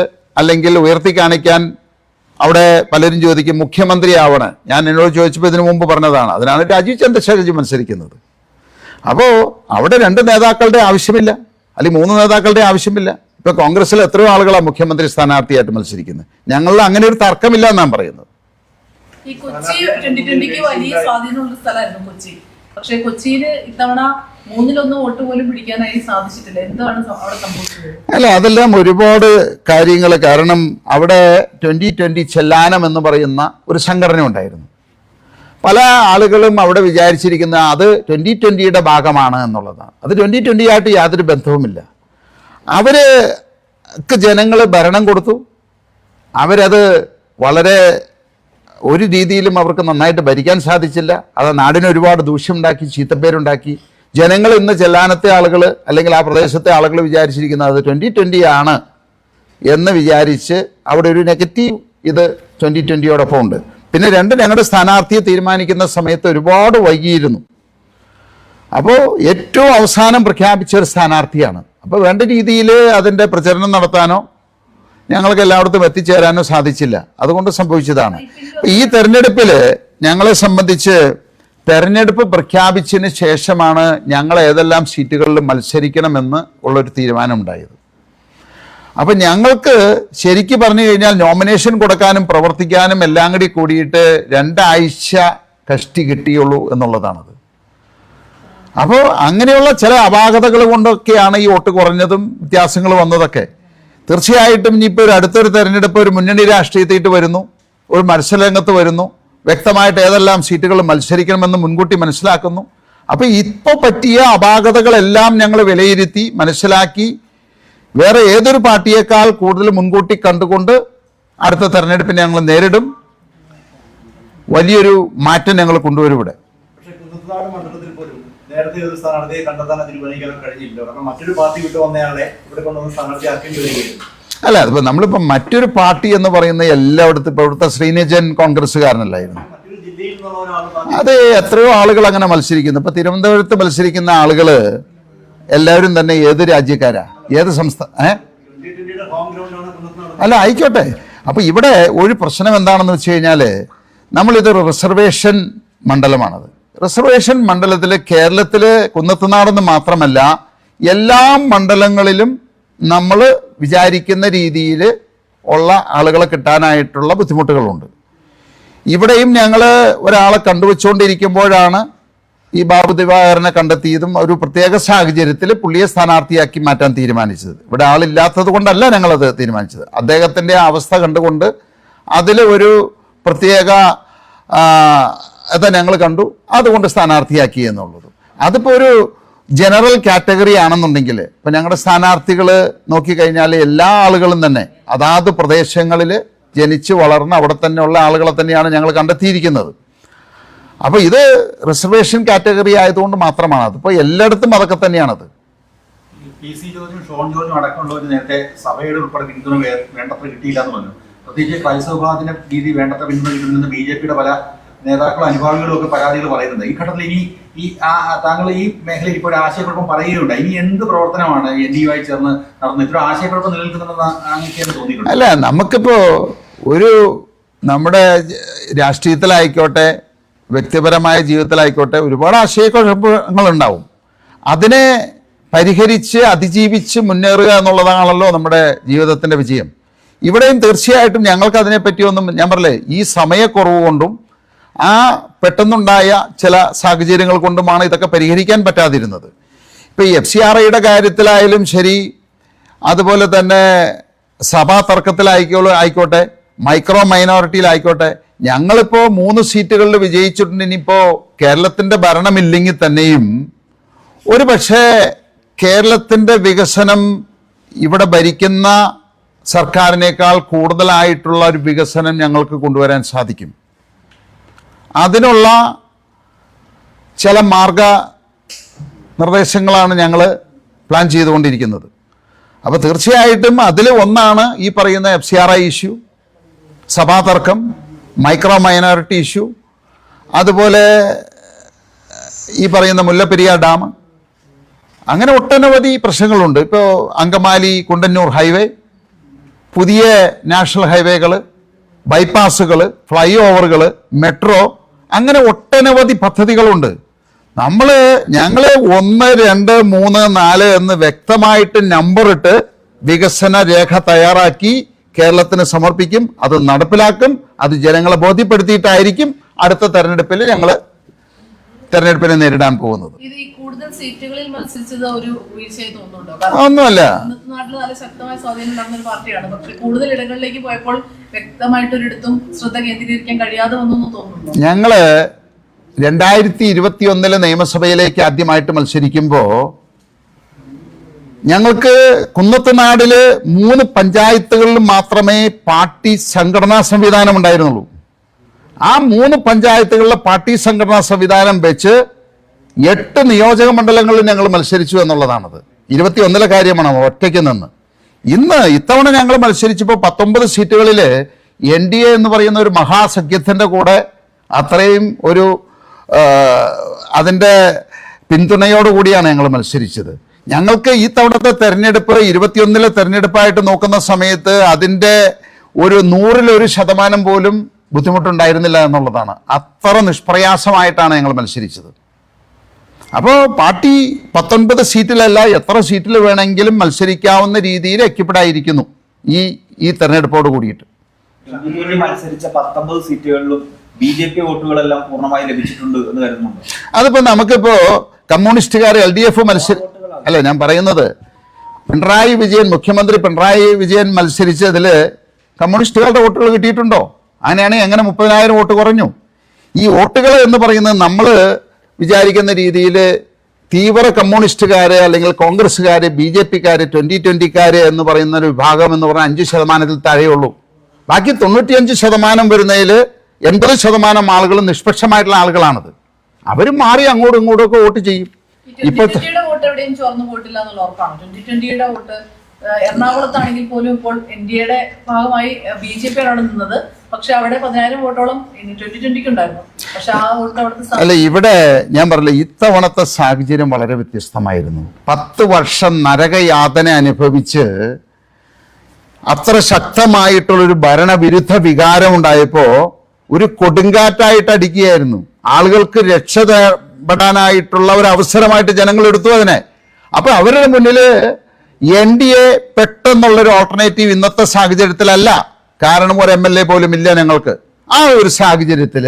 അല്ലെങ്കിൽ ഉയർത്തി കാണിക്കാൻ അവിടെ പലരും ചോദിക്കും മുഖ്യമന്ത്രി ആവണം. ഞാൻ എന്നോട് ചോദിച്ചപ്പോൾ ഇതിനു മുമ്പ് പറഞ്ഞതാണ്, അതിനാണ് രാജീവ് ചന്ദ്രശേഖർജി മത്സരിക്കുന്നത്. അപ്പോൾ അവിടെ 2 നേതാക്കളുടെ ആവശ്യമില്ല, അല്ലെങ്കിൽ 3 നേതാക്കളുടെ ആവശ്യമില്ല. ഇപ്പൊ കോൺഗ്രസിൽ എത്രയോ ആളുകളാണ് മുഖ്യമന്ത്രി സ്ഥാനാർത്ഥിയായിട്ട് മത്സരിക്കുന്നത്. ഞങ്ങളിൽ അങ്ങനെ ഒരു തർക്കമില്ല എന്നാണ് പറയുന്നത്. ഈ കൊച്ചി 2020 വലിയ സ്വാധീനമുള്ള സ്ഥലമായിരുന്നു കൊച്ചി. പക്ഷെ കൊച്ചിയിൽ ഇത്തവണ 3-1 വോട്ട് പോലും പിടിക്കാനായി സാധിച്ചിട്ടില്ല. എന്താണ് അവിടെ സംഭവിച്ചത്? അല്ല, അതെല്ലാം ഒരുപാട് കാര്യങ്ങൾ. കാരണം അവിടെ 2020 ചെല്ലാനം എന്ന് പറയുന്ന ഒരു സംഘടന ഉണ്ടായിരുന്നു. പല ആളുകളും അവിടെ വിചാരിച്ചിരിക്കുന്ന അത് 2020യുടെ ഭാഗമാണ് എന്നുള്ളതാണ്. അത് 2020 ആയിട്ട് യാതൊരു ബന്ധവുമില്ല. അവർക്ക് ജനങ്ങൾ ഭരണം കൊടുത്തു. അവരത് വളരെ ഒരു രീതിയിലും അവർക്ക് നന്നായിട്ട് ഭരിക്കാൻ സാധിച്ചില്ല. അത് നാടിന് ഒരുപാട് ദൂഷ്യമുണ്ടാക്കി, ചീത്തപ്പേരുണ്ടാക്കി. ജനങ്ങൾ ഇന്ന് ചെല്ലാനത്തെ ആളുകൾ അല്ലെങ്കിൽ ആ പ്രദേശത്തെ ആളുകൾ വിചാരിച്ചിരിക്കുന്നത് അത് 2020 ആണ് എന്ന് വിചാരിച്ച് അവിടെ ഒരു നെഗറ്റീവ് ഇത് 2020യോടൊപ്പം ഉണ്ട്. പിന്നെ 2 ഞങ്ങളുടെ സ്ഥാനാർത്ഥിയെ തീരുമാനിക്കുന്ന സമയത്ത് ഒരുപാട് വൈകിയിരുന്നു. അപ്പോൾ ഏറ്റവും അവസാനം പ്രഖ്യാപിച്ച ഒരു സ്ഥാനാർത്ഥിയാണ്. അപ്പോൾ വേണ്ട രീതിയിൽ അതിൻ്റെ പ്രചരണം നടത്താനോ ഞങ്ങൾക്ക് എല്ലായിടത്തും എത്തിച്ചേരാനോ സാധിച്ചില്ല. അതുകൊണ്ട് സംഭവിച്ചതാണ്. ഈ തെരഞ്ഞെടുപ്പിൽ ഞങ്ങളെ സംബന്ധിച്ച് തെരഞ്ഞെടുപ്പ് പ്രഖ്യാപിച്ചതിന് ശേഷമാണ് ഞങ്ങൾ ഏതെല്ലാം സീറ്റുകളിൽ മത്സരിക്കണമെന്ന് ഉള്ളൊരു തീരുമാനം ഉണ്ടായത്. അപ്പം ഞങ്ങൾക്ക് ശരിക്ക് പറഞ്ഞു കഴിഞ്ഞാൽ നോമിനേഷൻ കൊടുക്കാനും പ്രവർത്തിക്കാനും എല്ലാം കൂടി കൂടിയിട്ട് 2 ആഴ്ച കഷ്ടി കിട്ടിയുള്ളൂ എന്നുള്ളതാണത്. അപ്പോൾ അങ്ങനെയുള്ള ചില അപാകതകൾ കൊണ്ടൊക്കെയാണ് ഈ വോട്ട് കുറഞ്ഞതും വ്യത്യാസങ്ങൾ വന്നതൊക്കെ. തീർച്ചയായിട്ടും ഇനിയിപ്പോൾ ഒരു അടുത്തൊരു തെരഞ്ഞെടുപ്പ് ഒരു മുന്നണി രാഷ്ട്രീയത്തിയിട്ട് വരുന്നു, ഒരു മത്സരരംഗത്ത് വരുന്നു, വ്യക്തമായിട്ട് ഏതെല്ലാം സീറ്റുകൾ മത്സരിക്കണമെന്ന് മുൻകൂട്ടി മനസ്സിലാക്കുന്നു. അപ്പോൾ ഇപ്പോൾ പറ്റിയ അപാകതകളെല്ലാം ഞങ്ങൾ വിലയിരുത്തി മനസ്സിലാക്കി വേറെ ഏതൊരു പാർട്ടിയേക്കാൾ കൂടുതൽ മുൻകൂട്ടി കണ്ടുകൊണ്ട് അടുത്ത തെരഞ്ഞെടുപ്പിനെ ഞങ്ങൾ നേരിടും. വലിയൊരു മാറ്റം ഞങ്ങൾ കൊണ്ടുവരും ഇവിടെ. പക്ഷേ കുന്നത്തുനാട് മണ്ഡലത്തിൽ പോലും നേരത്തെ ഒരു സ്ഥാനാർത്ഥിയെ കണ്ടെത്താൻ തീരുമാനിക്കാൻ കഴിഞ്ഞില്ല. കാരണം മറ്റൊരു പാർട്ടി വിട്ടു വന്നയാളെ ഇവിടെ കൊണ്ടുവന്ന് സ്ഥാനാർത്ഥി ആക്കേണ്ടി വരികയായിരുന്നു. അല്ല, അതിപ്പോൾ നമ്മളിപ്പോൾ മറ്റൊരു പാർട്ടി എന്ന് പറയുന്ന എല്ലായിടത്തും ഇപ്പോൾ ഇവിടുത്തെ ശ്രീനിജൻ കോൺഗ്രസ്സുകാരനല്ലായിരുന്നു. മറ്റൊരു ജില്ലയിൽ നിന്നുള്ള ഒരാൾ അത് എത്രയോ ആളുകൾ അങ്ങനെ മത്സരിക്കുന്നു. ഇപ്പോൾ തിരുവനന്തപുരത്ത് മത്സരിക്കുന്ന ആളുകൾ എല്ലാവരും തന്നെ ഏത് രാജ്യക്കാരാ, ഏത് സംസ്ഥാന ഹോം ഗ്രൗണ്ടാണ് കുന്നത്തുനാട്. അല്ല, ആയിക്കോട്ടെ. അപ്പോൾ ഇവിടെ ഒരു പ്രശ്നം എന്താണെന്ന് വെച്ച് കഴിഞ്ഞാൽ നമ്മളിതൊരു റിസർവേഷൻ മണ്ഡലമാണത്. റിസർവേഷൻ മണ്ഡലത്തിൽ കേരളത്തിൽ കുന്നത്തുനാടെന്ന് മാത്രമല്ല എല്ലാ മണ്ഡലങ്ങളിലും നമ്മൾ വിചാരിക്കുന്ന രീതിയിൽ ഉള്ള ആളുകളെ കിട്ടാനായിട്ടുള്ള ബുദ്ധിമുട്ടുകളുണ്ട്. ഇവിടെയും ഞങ്ങൾ ഒരാളെ കണ്ടുവച്ചുകൊണ്ടിരിക്കുമ്പോഴാണ് ഈ ബാബു ദിവാകരനെ കണ്ടെത്തിയതും ഒരു പ്രത്യേക സാഹചര്യത്തിൽ പുള്ളിയെ സ്ഥാനാർത്ഥിയാക്കി മാറ്റാൻ തീരുമാനിച്ചത്. ഇവിടെ ആളില്ലാത്തത് കൊണ്ടല്ല ഞങ്ങളത് തീരുമാനിച്ചത്. അദ്ദേഹത്തിൻ്റെ അവസ്ഥ കണ്ടുകൊണ്ട് അതിൽ ഒരു പ്രത്യേക ഞങ്ങൾ കണ്ടു, അതുകൊണ്ട് സ്ഥാനാർത്ഥിയാക്കി എന്നുള്ളത്. അതിപ്പോൾ ഒരു ജനറൽ കാറ്റഗറി ആണെന്നുണ്ടെങ്കിൽ ഇപ്പം ഞങ്ങളുടെ സ്ഥാനാർത്ഥികൾ നോക്കിക്കഴിഞ്ഞാൽ എല്ലാ ആളുകളും തന്നെ അതാത് പ്രദേശങ്ങളിൽ ജനിച്ച് വളർന്ന് അവിടെ തന്നെയുള്ള ആളുകളെ തന്നെയാണ് ഞങ്ങൾ കണ്ടെത്തിയിരിക്കുന്നത്. അപ്പോൾ ഇത് റിസർവേഷൻ കാറ്റഗറി ആയതുകൊണ്ട് മാത്രമാണ്. അതിപ്പോൾ എല്ലായിടത്തും അതൊക്കെ തന്നെയാണത്. PC ജോർജും ഷോൺ ജോർജും അടക്കമുള്ളവർ നേരത്തെ സഭയുടെ ഉൾപ്പെടെ പിന്തുണ വേണ്ടത്ര കിട്ടിയില്ല എന്ന് പറഞ്ഞു. പ്രത്യേകിച്ച് ക്രൈസ്തവ വിഭാഗത്തിന്റെ രീതി വേണ്ടത്ര പിന്തുണ കിട്ടുമെന്ന് BJPയുടെ പല നേതാക്കളും അനുഭാവികളും ഒക്കെ പരാതികൾ പറയുന്നുണ്ട്. ഈ ഘട്ടത്തിൽ ഇനി താങ്കൾ ഈ മേഖലയിൽ ഇപ്പോൾ ഒരു ആശയക്കുഴപ്പം പറയുകയുണ്ട്. ഇനി എന്ത് പ്രവർത്തനമാണ് NDUമായി ചേർന്ന് നടന്നത്? ഇത്ര ആശയക്കുഴപ്പം നിലനിൽക്കുന്നുണ്ടെന്ന് അങ്ങനെ തോന്നിയിട്ടുണ്ട്. അല്ല, നമുക്കിപ്പോൾ ഒരു നമ്മുടെ രാഷ്ട്രീയത്തിലായിക്കോട്ടെ വ്യക്തിപരമായ ജീവിതത്തിലായിക്കോട്ടെ ഒരുപാട് ആശയക്കുഴപ്പങ്ങളുണ്ടാവും. അതിനെ പരിഹരിച്ച് അതിജീവിച്ച് മുന്നേറുക എന്നുള്ളതാണല്ലോ നമ്മുടെ ജീവിതത്തിൻ്റെ വിജയം. ഇവിടെയും തീർച്ചയായിട്ടും ഞങ്ങൾക്ക് അതിനെപ്പറ്റിയൊന്നും, ഞാൻ പറഞ്ഞില്ലേ, ഈ സമയക്കുറവ് കൊണ്ടും ആ പെട്ടെന്നുണ്ടായ ചില സാഹചര്യങ്ങൾ കൊണ്ടുമാണ് ഇതൊക്കെ പരിഹരിക്കാൻ പറ്റാതിരുന്നത്. ഇപ്പോൾ ഈ FCRIയുടെ കാര്യത്തിലായാലും ശരി, അതുപോലെ തന്നെ സഭാ തർക്കത്തിലായിക്കോട്ടെ, മൈക്രോ മൈനോറിറ്റിയിലായിക്കോട്ടെ, ഞങ്ങളിപ്പോൾ 3 സീറ്റുകളിൽ വിജയിച്ചിട്ടുണ്ട്. ഇനിയിപ്പോൾ കേരളത്തിൻ്റെ ഭരണമില്ലെങ്കിൽ തന്നെയും ഒരു പക്ഷേ കേരളത്തിൻ്റെ വികസനം ഇവിടെ ഭരിക്കുന്ന സർക്കാരിനേക്കാൾ കൂടുതലായിട്ടുള്ള ഒരു വികസനം ഞങ്ങൾക്ക് കൊണ്ടുവരാൻ സാധിക്കും. അതിനുള്ള ചില മാർഗനിർദ്ദേശങ്ങളാണ് ഞങ്ങൾ പ്ലാൻ ചെയ്തുകൊണ്ടിരിക്കുന്നത്. അപ്പോൾ തീർച്ചയായിട്ടും അതിൽ ഒന്നാണ് ഈ പറയുന്ന FCRI ഇഷ്യൂ, സഭാതർക്കം, മൈക്രോ മൈനോറിറ്റി ഇഷ്യൂ, അതുപോലെ ഈ പറയുന്ന മുല്ലപ്പെരിയാർ ഡാം, അങ്ങനെ ഒട്ടനവധി പ്രശ്നങ്ങളുണ്ട്. ഇപ്പോൾ അങ്കമാലി കുണ്ടന്നൂർ ഹൈവേ, പുതിയ നാഷണൽ ഹൈവേകൾ, ബൈപ്പാസുകൾ, ഫ്ലൈ ഓവറുകൾ, മെട്രോ, അങ്ങനെ ഒട്ടനവധി പദ്ധതികളുണ്ട്. ഞങ്ങൾ 1, 2, 3, 4 എന്ന് വ്യക്തമായിട്ട് നമ്പറിട്ട് വികസന രേഖ തയ്യാറാക്കി കേരളത്തിന് സമർപ്പിക്കും. അത് നടപ്പിലാക്കും. അത് ജനങ്ങളെ ബോധ്യപ്പെടുത്തിയിട്ടായിരിക്കും അടുത്ത തെരഞ്ഞെടുപ്പിൽ ഞങ്ങൾ തെരഞ്ഞെടുപ്പിനെ നേരിടാൻ പോകുന്നത്. ഇത് ഈ കൂടുതൽ സീറ്റുകളിൽ മത്സരിച്ചത് ഒരു വീഴ്ചയായി തോന്നുന്നുണ്ടോ? ഒന്നുമല്ല, നാട്ടിൽ നല്ല ശക്തമായ സ്വാധീനം ഉണ്ടാകുന്ന ഒരു പാർട്ടിയാണ്. പക്ഷെ കൂടുതൽ ഇടങ്ങളിലേക്ക് പോയപ്പോൾ വ്യക്തമായിട്ടൊരിടത്തും ശ്രദ്ധ കേന്ദ്രീകരിക്കാൻ കഴിയാതെ വന്നു തോന്നുന്നു. ഞങ്ങള് 2021 നിയമസഭയിലേക്ക് ആദ്യമായിട്ട് മത്സരിക്കുമ്പോൾ ഞങ്ങൾക്ക് കുന്നത്തുനാടില് 3 പഞ്ചായത്തുകളിൽ മാത്രമേ പാർട്ടി സംഘടനാ സംവിധാനം ഉണ്ടായിരുന്നുള്ളൂ. ആ 3 പഞ്ചായത്തുകളിലെ പാർട്ടി സംഘടനാ സംവിധാനം വെച്ച് 8 നിയോജക മണ്ഡലങ്ങളിൽ ഞങ്ങൾ മത്സരിച്ചു എന്നുള്ളതാണത്. 21 കാര്യമാണ് ഒറ്റയ്ക്ക് നിന്ന്. ഇത്തവണ ഞങ്ങൾ മത്സരിച്ചപ്പോൾ 19 സീറ്റുകളിൽ NDA എന്ന് പറയുന്ന ഒരു മഹാസഖ്യത്തിൻ്റെ കൂടെ അത്രയും ഒരു അതിൻ്റെ പിന്തുണയോടുകൂടിയാണ് ഞങ്ങൾ മത്സരിച്ചത്. ഞങ്ങൾക്ക് ഈ തവണത്തെ തെരഞ്ഞെടുപ്പ് 21 തെരഞ്ഞെടുപ്പായിട്ട് നോക്കുന്ന സമയത്ത് അതിൻ്റെ ഒരു 100% പോലും ബുദ്ധിമുട്ടുണ്ടായിരുന്നില്ല എന്നുള്ളതാണ്. അത്ര നിഷ്പ്രയാസമായിട്ടാണ് ഞങ്ങൾ മത്സരിച്ചത്. അപ്പോൾ പാർട്ടി 19 സീറ്റിലല്ല എത്ര സീറ്റിൽ വേണമെങ്കിലും മത്സരിക്കാവുന്ന രീതിയിൽ എക്യുപ്ഡ് ആയിരിക്കുന്നു ഈ തെരഞ്ഞെടുപ്പോട് കൂടിയിട്ട്. മത്സരിച്ച 19 സീറ്റുകളിലും BJP വോട്ടുകളെല്ലാം പൂർണ്ണമായി ലഭിച്ചിട്ടുണ്ട് എന്ന് കരുതുന്നുണ്ട്. അതിപ്പോ നമുക്കിപ്പോ കമ്മ്യൂണിസ്റ്റുകാർ LDF അല്ല ഞാൻ പറയുന്നത്, മുഖ്യമന്ത്രി പിണറായി വിജയൻ മത്സരിച്ചതിൽ കമ്മ്യൂണിസ്റ്റുകാരുടെ വോട്ടുകൾ കിട്ടിയിട്ടുണ്ടോ? അങ്ങനെയാണെങ്കിൽ എങ്ങനെ 30,000 വോട്ട് കുറഞ്ഞു? ഈ വോട്ടുകൾ എന്ന് പറയുന്നത് നമ്മൾ വിചാരിക്കുന്ന രീതിയിൽ തീവ്ര കമ്മ്യൂണിസ്റ്റുകാര് അല്ലെങ്കിൽ കോൺഗ്രസ്സുകാര് BJPക്കാര് 2020 എന്ന് പറയുന്ന ഒരു വിഭാഗം എന്ന് പറഞ്ഞാൽ 5% താഴെയുള്ളൂ. ബാക്കി 95% വരുന്നതിൽ 80% ആളുകൾ നിഷ്പക്ഷമായിട്ടുള്ള ആളുകളാണത്. അവർ മാറി അങ്ങോട്ടും ഇങ്ങോട്ടും ഒക്കെ വോട്ട് ചെയ്യും. ഇപ്പൊ വോട്ട് എവിടെയും ചോർന്നു പോയിട്ടില്ല എന്നുള്ള ഉറപ്പാണ്. 2020 വോട്ട് എറണാകുളത്താണെങ്കിൽ പോലും ഇപ്പോൾ NDAയുടെ ഭാഗമായി BJP ആണ് നിന്നത്. പക്ഷെ അവിടെ 10,000 വോട്ടോളം 2020 ഉണ്ടായിരുന്നു. പക്ഷെ ആ വോട്ട് അവിടുത്തെ അല്ല, ഇവിടെ ഞാൻ പറഞ്ഞില്ല, ഇത്തവണത്തെ സാഹചര്യം വളരെ വ്യത്യസ്തമായിരുന്നു. 10 വർഷം നരകയാതന അനുഭവിച്ച് അത്ര ശക്തമായിട്ടുള്ളൊരു ഭരണവിരുദ്ധ വികാരം ഉണ്ടായപ്പോ ഒരു കൊടുങ്കാറ്റായിട്ട് അടിക്കുകയായിരുന്നു. ആളുകൾക്ക് രക്ഷപ്പെടാനായിട്ടുള്ള ഒരു അവസരമായിട്ട് ജനങ്ങൾ എടുത്തു അതിനെ. അപ്പൊ അവരുടെ മുന്നിൽ NDA പെട്ടെന്നുള്ളൊരു ഓൾട്ടർനേറ്റീവ് ഇന്നത്തെ സാഹചര്യത്തിലല്ല. കാരണം ഒരു MLA പോലും ഇല്ല ഞങ്ങൾക്ക്. ആ ഒരു സാഹചര്യത്തിൽ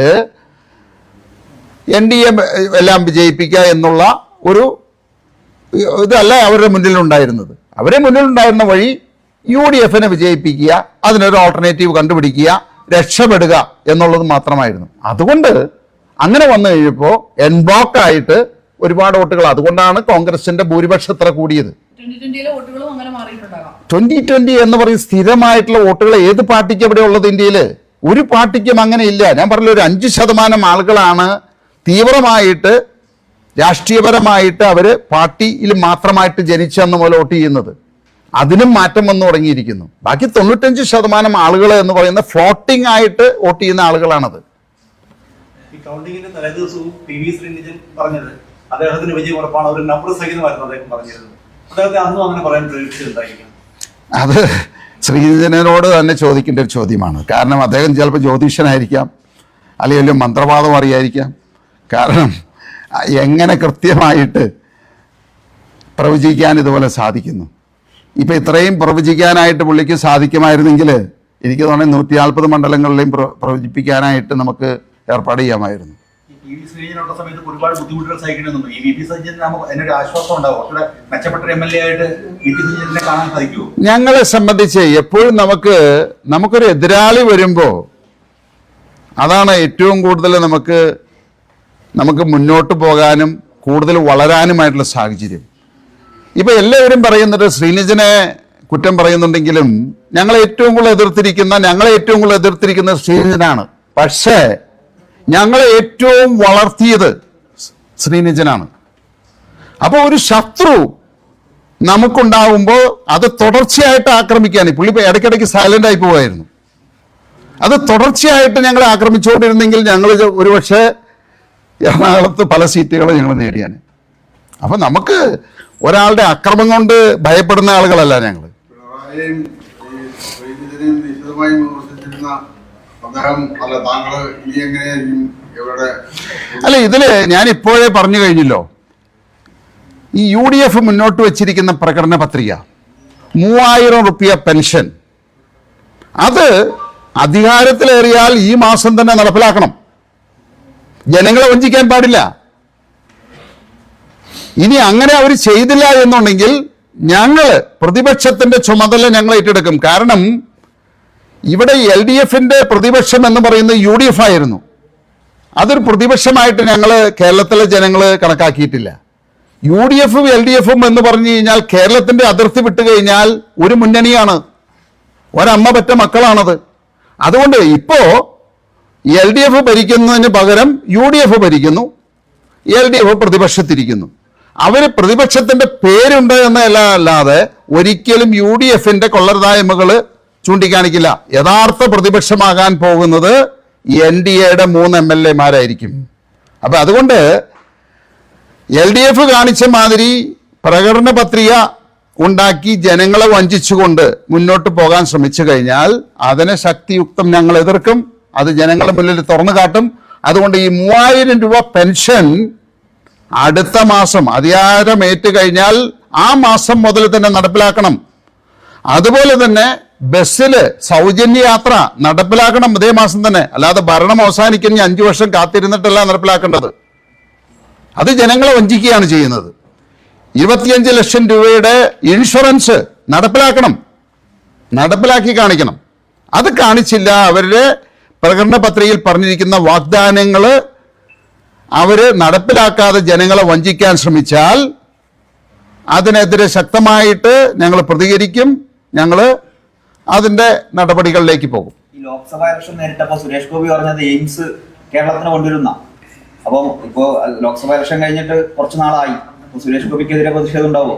NDA എല്ലാം വിജയിപ്പിക്കുക എന്നുള്ള ഒരു ഇതല്ല അവരുടെ മുന്നിലുണ്ടായിരുന്നത്. അവരുടെ മുന്നിലുണ്ടായിരുന്ന വഴി UDFനെ വിജയിപ്പിക്കുക, അതിനൊരു ഓൾട്ടർനേറ്റീവ് കണ്ടുപിടിക്കുക, രക്ഷപ്പെടുക എന്നുള്ളത് മാത്രമായിരുന്നു. അതുകൊണ്ട് അങ്ങനെ വന്നു കഴിഞ്ഞപ്പോൾ എൻ ബ്ലോക്ക് ആയിട്ട് ഒരുപാട് വോട്ടുകൾ, അതുകൊണ്ടാണ് കോൺഗ്രസിന്റെ ഭൂരിപക്ഷം ഇത്ര കൂടിയത്. 2020 എന്ന് പറയും സ്ഥിരമായിട്ടുള്ള വോട്ടുകൾ ഏത് പാർട്ടിക്ക് എവിടെ ഉള്ളത്? ഇന്ത്യയിൽ ഒരു പാർട്ടിക്കും അങ്ങനെ ഇല്ല. ഞാൻ പറഞ്ഞ ഒരു 5% ആളുകളാണ് തീവ്രമായിട്ട് രാഷ്ട്രീയപരമായിട്ട് അവര് പാർട്ടിയിൽ മാത്രമായിട്ട് ജനിച്ചെന്ന് പോലെ വോട്ട് ചെയ്യുന്നത്. അതിനും മാറ്റം വന്നു തുടങ്ങിയിരിക്കുന്നു. ബാക്കി 95% ആളുകൾ എന്ന് പറയുന്ന ഫ്ലോട്ടിംഗ് ആയിട്ട് വോട്ട് ചെയ്യുന്ന ആളുകളാണത്. ഈ കൗണ്ടിങ്ങിന്റെ തലേദിവസവും PV ശ്രീനിജൻ പറഞ്ഞത് അദ്ദേഹത്തിന് വിജയം ഉറപ്പാണ്, ഒരു നമ്പർ സഹിതമായിരുന്നു അദ്ദേഹം പറഞ്ഞിരുന്നത്. അദ്ദേഹത്തെ അന്നും അങ്ങനെ പറയാൻ പ്രേരിപ്പിച്ചതായിരിക്കും. അത് ശ്രീനിജനോട് തന്നെ ചോദിക്കേണ്ട ഒരു ചോദ്യമാണ്. കാരണം അദ്ദേഹം ചിലപ്പോൾ ജ്യോതിഷനായിരിക്കാം, അല്ലെങ്കിൽ മന്ത്രവാദം അറിയായിരിക്കാം. കാരണം എങ്ങനെ കൃത്യമായിട്ട് പ്രവചിക്കാൻ ഇതുപോലെ സാധിക്കുന്നു? ഇപ്പം ഇത്രയും പ്രവചിക്കാനായിട്ട് പുള്ളിക്ക് സാധിക്കുമായിരുന്നെങ്കിൽ എനിക്ക് തോന്നുന്നത് 140 മണ്ഡലങ്ങളിലെയും പ്രവചിപ്പിക്കാനായിട്ട് നമുക്ക് ഏർപ്പാട് ചെയ്യാമായിരുന്നു. PV ശ്രീനിജനുള്ള സമയത്ത് ഒരുപാട് ബുദ്ധിമുട്ടുകൾ സഹിക്കണമെന്നുണ്ട്. ഈ VP സഞ്ജയന് എന്നൊരു ആശ്വാസം ഉണ്ടാവും, കുറച്ചുകൂടെ മെച്ചപ്പെട്ട MLA ആയിട്ട് VP സഞ്ജയനെ കാണാൻ സാധിക്കുമോ? ഞങ്ങളെ സംബന്ധിച്ച് എപ്പോഴും നമുക്കൊരു എതിരാളി വരുമ്പോൾ അതാണ് ഏറ്റവും കൂടുതൽ നമുക്ക് മുന്നോട്ട് പോകാനും കൂടുതൽ വളരാനുമായിട്ടുള്ള സാഹചര്യം. ഇപ്പൊ എല്ലാവരും പറയുന്നത് ശ്രീനിജനെ കുറ്റം പറയുന്നുണ്ടെങ്കിലും ഞങ്ങളെ ഏറ്റവും കൂടുതൽ എതിർത്തിരിക്കുന്ന ശ്രീനിജനാണ്. പക്ഷേ ഞങ്ങളെ ഏറ്റവും വളർത്തിയത് ശ്രീനിജനാണ്. അപ്പോൾ ഒരു ശത്രു നമുക്കുണ്ടാവുമ്പോൾ അത് തുടർച്ചയായിട്ട് ആക്രമിക്കാൻ, പുള്ളി ഇപ്പോൾ ഇടയ്ക്കിടയ്ക്ക് സൈലന്റ് ആയി പോവായിരുന്നു. അത് തുടർച്ചയായിട്ട് ഞങ്ങളെ ആക്രമിച്ചുകൊണ്ടിരുന്നെങ്കിൽ ഞങ്ങൾ ഒരുപക്ഷെ എറണാകുളത്ത് പല സീറ്റുകളും ഞങ്ങൾ നേടിയാണ്. അപ്പൊ നമുക്ക് ഒരാളുടെ അക്രമം കൊണ്ട് ഭയപ്പെടുന്ന ആളുകളല്ല ഞങ്ങൾ. അല്ല, ഇതില് ഞാൻ ഇപ്പോഴേ പറഞ്ഞു കഴിഞ്ഞല്ലോ, ഈ UDF മുന്നോട്ട് വെച്ചിരിക്കുന്ന പ്രകടന പത്രിക 3000 റുപ്യ പെൻഷൻ, അത് അധികാരത്തിലേറിയാൽ ഈ മാസം തന്നെ നടപ്പിലാക്കണം. ജനങ്ങളെ വഞ്ചിക്കാൻ പാടില്ല. ഇനി അങ്ങനെ അവർ ചെയ്തില്ല എന്നുണ്ടെങ്കിൽ ഞങ്ങൾ പ്രതിപക്ഷത്തിന്റെ ചുമതല ഞങ്ങൾ ഏറ്റെടുക്കും. കാരണം ഇവിടെ LDFന്റെ പ്രതിപക്ഷം എന്ന് പറയുന്നത് UDF ആയിരുന്നു. അതൊരു പ്രതിപക്ഷമായിട്ട് ഞങ്ങൾ കേരളത്തിലെ ജനങ്ങൾ കണക്കാക്കിയിട്ടില്ല. UDFും LDFും എന്ന് പറഞ്ഞു കഴിഞ്ഞാൽ കേരളത്തിന്റെ അതിർത്തി വിട്ടു കഴിഞ്ഞാൽ ഒരു മുന്നണിയാണ്, ഒരമ്മ പറ്റ മക്കളാണത്. അതുകൊണ്ട് ഇപ്പോ LDF ഭരിക്കുന്നതിന് പകരം UDF ഭരിക്കുന്നു, LDF പ്രതിപക്ഷത്തിരിക്കുന്നു. അവര് പ്രതിപക്ഷത്തിന്റെ പേരുണ്ട് എന്നല്ലാതെ ഒരിക്കലും UDFന്റെ കൊള്ളരുതായ്മകള് ചൂണ്ടിക്കാണിക്കില്ല. യഥാർത്ഥ പ്രതിപക്ഷമാകാൻ പോകുന്നത് NDAയുടെ 3 MLAമാരായിരിക്കും. അപ്പൊ അതുകൊണ്ട് LDF കാണിച്ച മാതിരി പ്രകടന പത്രിക ഉണ്ടാക്കി ജനങ്ങളെ വഞ്ചിച്ചുകൊണ്ട് മുന്നോട്ട് പോകാൻ ശ്രമിച്ചു കഴിഞ്ഞാൽ അതിനെ ശക്തിയുക്തം ഞങ്ങൾ എതിർക്കും. അത് ജനങ്ങളുടെ മുന്നിൽ തുറന്നു കാട്ടും. അതുകൊണ്ട് ഈ 3000 രൂപ പെൻഷൻ അടുത്ത മാസം അധികാരമേറ്റ് കഴിഞ്ഞാൽ ആ മാസം മുതൽ തന്നെ നടപ്പിലാക്കണം. അതുപോലെ തന്നെ ബസ്സിൽ സൗജന്യ യാത്ര നടപ്പിലാക്കണം അതേ മാസം തന്നെ. അല്ലാതെ ഭരണം അവസാനിക്കുന്ന 5 വർഷം കാത്തിരുന്നിട്ടല്ല നടപ്പിലാക്കേണ്ടത്. അത് ജനങ്ങളെ വഞ്ചിക്കുകയാണ് ചെയ്യുന്നത്. 25 ലക്ഷം രൂപയുടെ ഇൻഷുറൻസ് നടപ്പിലാക്കണം, നടപ്പിലാക്കി കാണിക്കണം. അത് കാണിച്ചില്ല. അവരുടെ പ്രകടന പത്രികയിൽ പറഞ്ഞിരിക്കുന്ന വാഗ്ദാനങ്ങൾ അവർ നടപ്പിലാക്കാതെ ജനങ്ങളെ വഞ്ചിക്കാൻ ശ്രമിച്ചാൽ അതിനെതിരെ ശക്തമായിട്ട് ഞങ്ങൾ പ്രതികരിക്കും. ഞങ്ങൾ അതിൻ്റെ നടപടികളിലേക്ക് പോകും. ഈ ലോക്സഭാ ഇലക്ഷൻ നേരിട്ടപ്പോൾ സുരേഷ് ഗോപി പറഞ്ഞത് എയിംസ് കേരളത്തിന് കൊണ്ടുവരുന്ന. അപ്പം ഇപ്പോൾ ലോക്സഭാ ഇലക്ഷൻ കഴിഞ്ഞിട്ട് കുറച്ച് നാളായി. സുരേഷ് ഗോപിക്കെതിരെ പ്രതിഷേധം ഉണ്ടാവുമോ?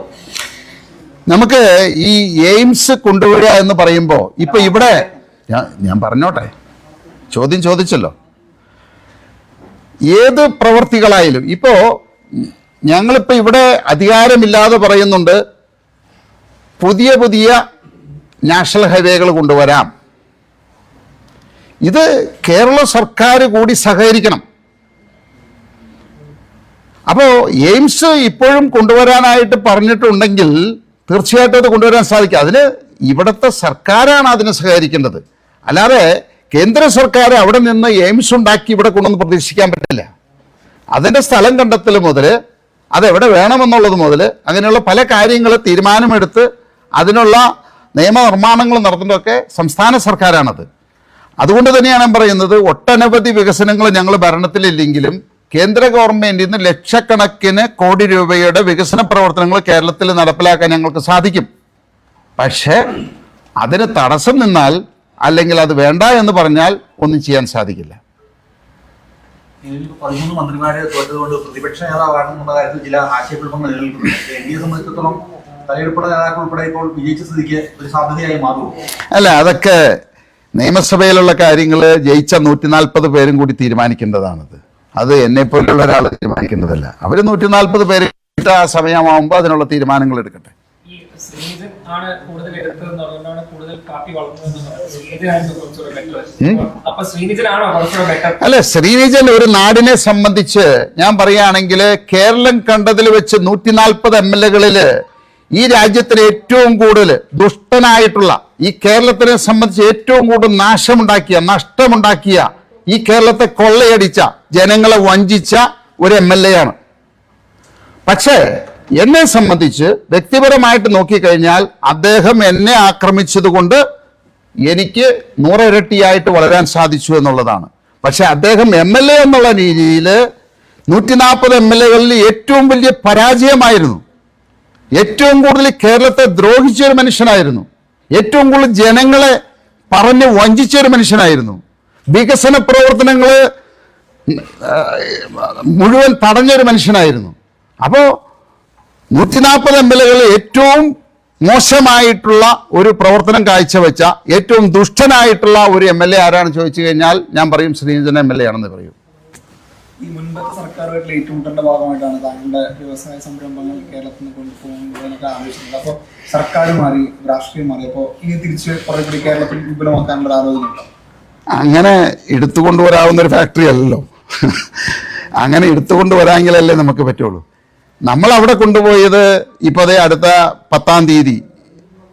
നമുക്ക് ഈ എയിംസ് കൊണ്ടുവരിക എന്ന് പറയുമ്പോൾ ഇപ്പൊ ഇവിടെ ഞാൻ പറഞ്ഞോട്ടെ, ചോദ്യം ചോദിച്ചല്ലോ. ഏത് പ്രവർത്തികളായാലും ഇപ്പോ ഞങ്ങളിപ്പോ ഇവിടെ അധികാരമില്ലാതെ പറയുന്നുണ്ട് പുതിയ പുതിയ നാഷണൽ ഹൈവേകൾ കൊണ്ടുവരാം. ഇത് കേരള സർക്കാർ കൂടി സഹകരിക്കണം. അപ്പോൾ എയിംസ് ഇപ്പോഴും കൊണ്ടുവരാനായിട്ട് പറഞ്ഞിട്ടുണ്ടെങ്കിൽ തീർച്ചയായിട്ടും അത് കൊണ്ടുവരാൻ സാധിക്കും. അതിന് ഇവിടുത്തെ സർക്കാരാണ് അതിന് സഹകരിക്കേണ്ടത്. അല്ലാതെ കേന്ദ്ര സർക്കാർ അവിടെ നിന്ന് എയിംസ് ഉണ്ടാക്കി ഇവിടെ കൊണ്ടുവന്ന് പ്രതീക്ഷിക്കാൻ പറ്റില്ല. അതിൻ്റെ സ്ഥലം കണ്ടെത്തൽ മുതൽ അതെവിടെ വേണമെന്നുള്ളത് മുതൽ അങ്ങനെയുള്ള പല കാര്യങ്ങൾ തീരുമാനമെടുത്ത് അതിനുള്ള നിയമനിർമ്മാണങ്ങൾ നടത്തുന്നതൊക്കെ സംസ്ഥാന സർക്കാരാണത്. അതുകൊണ്ട് തന്നെയാണ് ഞാൻ പറയുന്നത്, ഒട്ടനവധി വികസനങ്ങൾ ഞങ്ങൾ ഭരണത്തിലില്ലെങ്കിലും കേന്ദ്ര ഗവൺമെന്റിൽ നിന്ന് ലക്ഷക്കണക്കിന് കോടി രൂപയുടെ വികസന പ്രവർത്തനങ്ങൾ കേരളത്തിൽ നടപ്പിലാക്കാൻ ഞങ്ങൾക്ക് സാധിക്കും. പക്ഷേ അതിന് തടസ്സം നിന്നാൽ അല്ലെങ്കിൽ അത് വേണ്ട എന്ന് പറഞ്ഞാൽ ഒന്നും ചെയ്യാൻ സാധിക്കില്ല. 13 മന്ത്രിമാരെ തോറ്റതുകൊണ്ട് പ്രതിപക്ഷ നേതാവാണെന്നുള്ള കാര്യത്തിൽ ചില ആശയക്കുഴപ്പങ്ങൾ നിലനിൽക്കുന്നുണ്ട്. എൻ ഡി എ സംബന്ധിച്ചിടത്തോളം തലയെടുപ്പുള്ള നേതാക്കൾ ഉൾപ്പെടെ ഇപ്പോൾ വിജയിച്ച സ്ഥിതിക്ക് ഒരു സാധ്യതയായി മാറുമോ? അല്ല, അതൊക്കെ നിയമസഭയിലുള്ള കാര്യങ്ങൾ ജയിച്ച 140 പേരും കൂടി തീരുമാനിക്കേണ്ടതാണത്. അത് എന്നെ പോലുള്ള ഒരാൾ തീരുമാനിക്കേണ്ടതല്ല. അവർ 140 പേര് ആ സമയമാകുമ്പോൾ അതിനുള്ള തീരുമാനങ്ങൾ എടുക്കട്ടെ. ഈ ശ്രീനിധൻ ആണ് കൂടുതൽ എടുത്തതെന്ന് പറഞ്ഞാണ് കൂടുതൽ പാർട്ടി വളർന്നതെന്ന്. അപ്പൊ ശ്രീനിധനാണോ കുറച്ചുകൂടെ ബെറ്റർ? അല്ല, ശ്രീനിധൻ ഒരു നാടിനെ സംബന്ധിച്ച് ഞാൻ പറയുകയാണെങ്കിൽ കേരളം കണ്ടതിൽ വെച്ച് 140 MLA-കളില് ഈ രാജ്യത്തിന് ഏറ്റവും കൂടുതൽ ദുഷ്ടനായിട്ടുള്ള, ഈ കേരളത്തിനെ സംബന്ധിച്ച് ഏറ്റവും കൂടുതൽ നഷ്ടമുണ്ടാക്കിയ, ഈ കേരളത്തെ കൊള്ളയടിച്ച, ജനങ്ങളെ വഞ്ചിച്ച ഒരു MLA ആണ്. പക്ഷേ എന്നെ സംബന്ധിച്ച് വ്യക്തിപരമായിട്ട് നോക്കിക്കഴിഞ്ഞാൽ അദ്ദേഹം എന്നെ ആക്രമിച്ചതുകൊണ്ട് എനിക്ക് 100 ഇരട്ടിയായിട്ട് വളരാൻ സാധിച്ചു എന്നുള്ളതാണ്. പക്ഷെ അദ്ദേഹം MLA എന്നുള്ള രീതിയിൽ 140 MLA-കളിൽ ഏറ്റവും വലിയ പരാജയമായിരുന്നു. ഏറ്റവും കൂടുതൽ കേരളത്തെ ദ്രോഹിച്ച ഒരു മനുഷ്യനായിരുന്നു. ഏറ്റവും കൂടുതൽ ജനങ്ങളെ പറഞ്ഞ് വഞ്ചിച്ച ഒരു മനുഷ്യനായിരുന്നു. വികസന പ്രവർത്തനങ്ങൾ മുഴുവൻ തടഞ്ഞൊരു മനുഷ്യനായിരുന്നു. അപ്പോൾ 140 MLA-കളിൽ ഏറ്റവും മോശമായിട്ടുള്ള ഒരു പ്രവർത്തനം കാഴ്ചവെച്ച ഏറ്റവും ദുഷ്ടനായിട്ടുള്ള ഒരു MLA ആരാണ് ചോദിച്ചു കഴിഞ്ഞാൽ ഞാൻ പറയും ശ്രീനിധൻ MLA ആണെന്ന് പറയും. ഈ മുൻപത്തെ സർക്കാരുമായിട്ടുള്ള ഏറ്റുമുട്ടലിന്റെ ഭാഗമായിട്ടാണ് താങ്കളുടെ വ്യവസായ സംരംഭങ്ങൾ കേരളത്തിൽ നിന്ന് കൊണ്ടുപോകുന്നതിനൊക്കെ ആവശ്യമുണ്ട്. അപ്പോൾ സർക്കാർ മാറി, രാഷ്ട്രീയം മാറി, അപ്പോൾ ഇനി തിരിച്ച് കുറെ കൂടി കേരളത്തിൽ വിപുലമാക്കാനുള്ള ആലോചനയുണ്ടോ? അങ്ങനെ എടുത്തുകൊണ്ടുവരാവുന്ന ഒരു ഫാക്ടറി അല്ലല്ലോ. അങ്ങനെ എടുത്തുകൊണ്ടുവരാമെങ്കിലല്ലേ നമുക്ക് പറ്റുള്ളൂ. നമ്മൾ അവിടെ കൊണ്ടുപോയത് ഇപ്പോൾ അതേ അടുത്ത 10-ാം തീയതി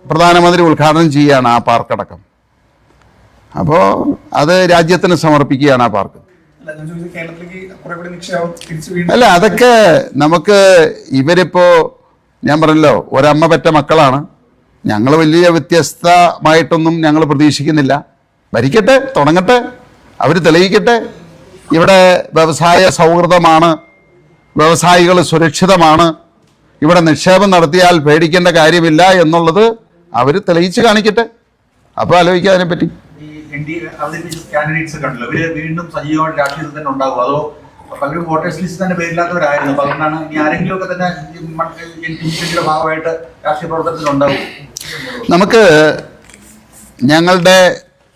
പ്രധാനമന്ത്രി ഉദ്ഘാടനം ചെയ്യുകയാണ് ആ പാർക്കടക്കം. അപ്പോൾ അത് രാജ്യത്തിന് സമർപ്പിക്കുകയാണ് ആ പാർക്ക്. അല്ല, അതൊക്കെ നമുക്ക് ഇവരിപ്പോ ഞാൻ പറഞ്ഞല്ലോ ഒരമ്മ പെറ്റ മക്കളാണ്. ഞങ്ങൾ വലിയ വ്യത്യസ്തമായിട്ടൊന്നും ഞങ്ങൾ പ്രതീക്ഷിക്കുന്നില്ല. ഭരിക്കട്ടെ, തുടങ്ങട്ടെ, അവർ തെളിയിക്കട്ടെ. ഇവിടെ വ്യവസായ സൗഹൃദമാണ്, വ്യവസായികൾ സുരക്ഷിതമാണ്, ഇവിടെ നിക്ഷേപം നടത്തിയാൽ പേടിക്കേണ്ട കാര്യമില്ല എന്നുള്ളത് അവർ തെളിയിച്ച് കാണിക്കട്ടെ. അപ്പോൾ ആലോചിക്കാം അതിനെപ്പറ്റി. കാൻഡിഡേറ്റ്സ് കണ്ടല്ലോ, ഇവര് വീണ്ടും സജീവമായിട്ട് രാഷ്ട്രീയത്തിൽ തന്നെ ഉണ്ടാകും, അതോ പലരും വോട്ടേഴ്സ് ലിസ്റ്റ് തന്നെ പേരില്ലാത്തവരായിരുന്നു, അപ്പൊ അതുകൊണ്ടാണ് ഇനി ആരെങ്കിലും ഒക്കെ തന്നെ ഭാഗമായിട്ട് രാഷ്ട്രീയ പ്രവർത്തനത്തിൽ ഉണ്ടാകും? നമുക്ക് ഞങ്ങളുടെ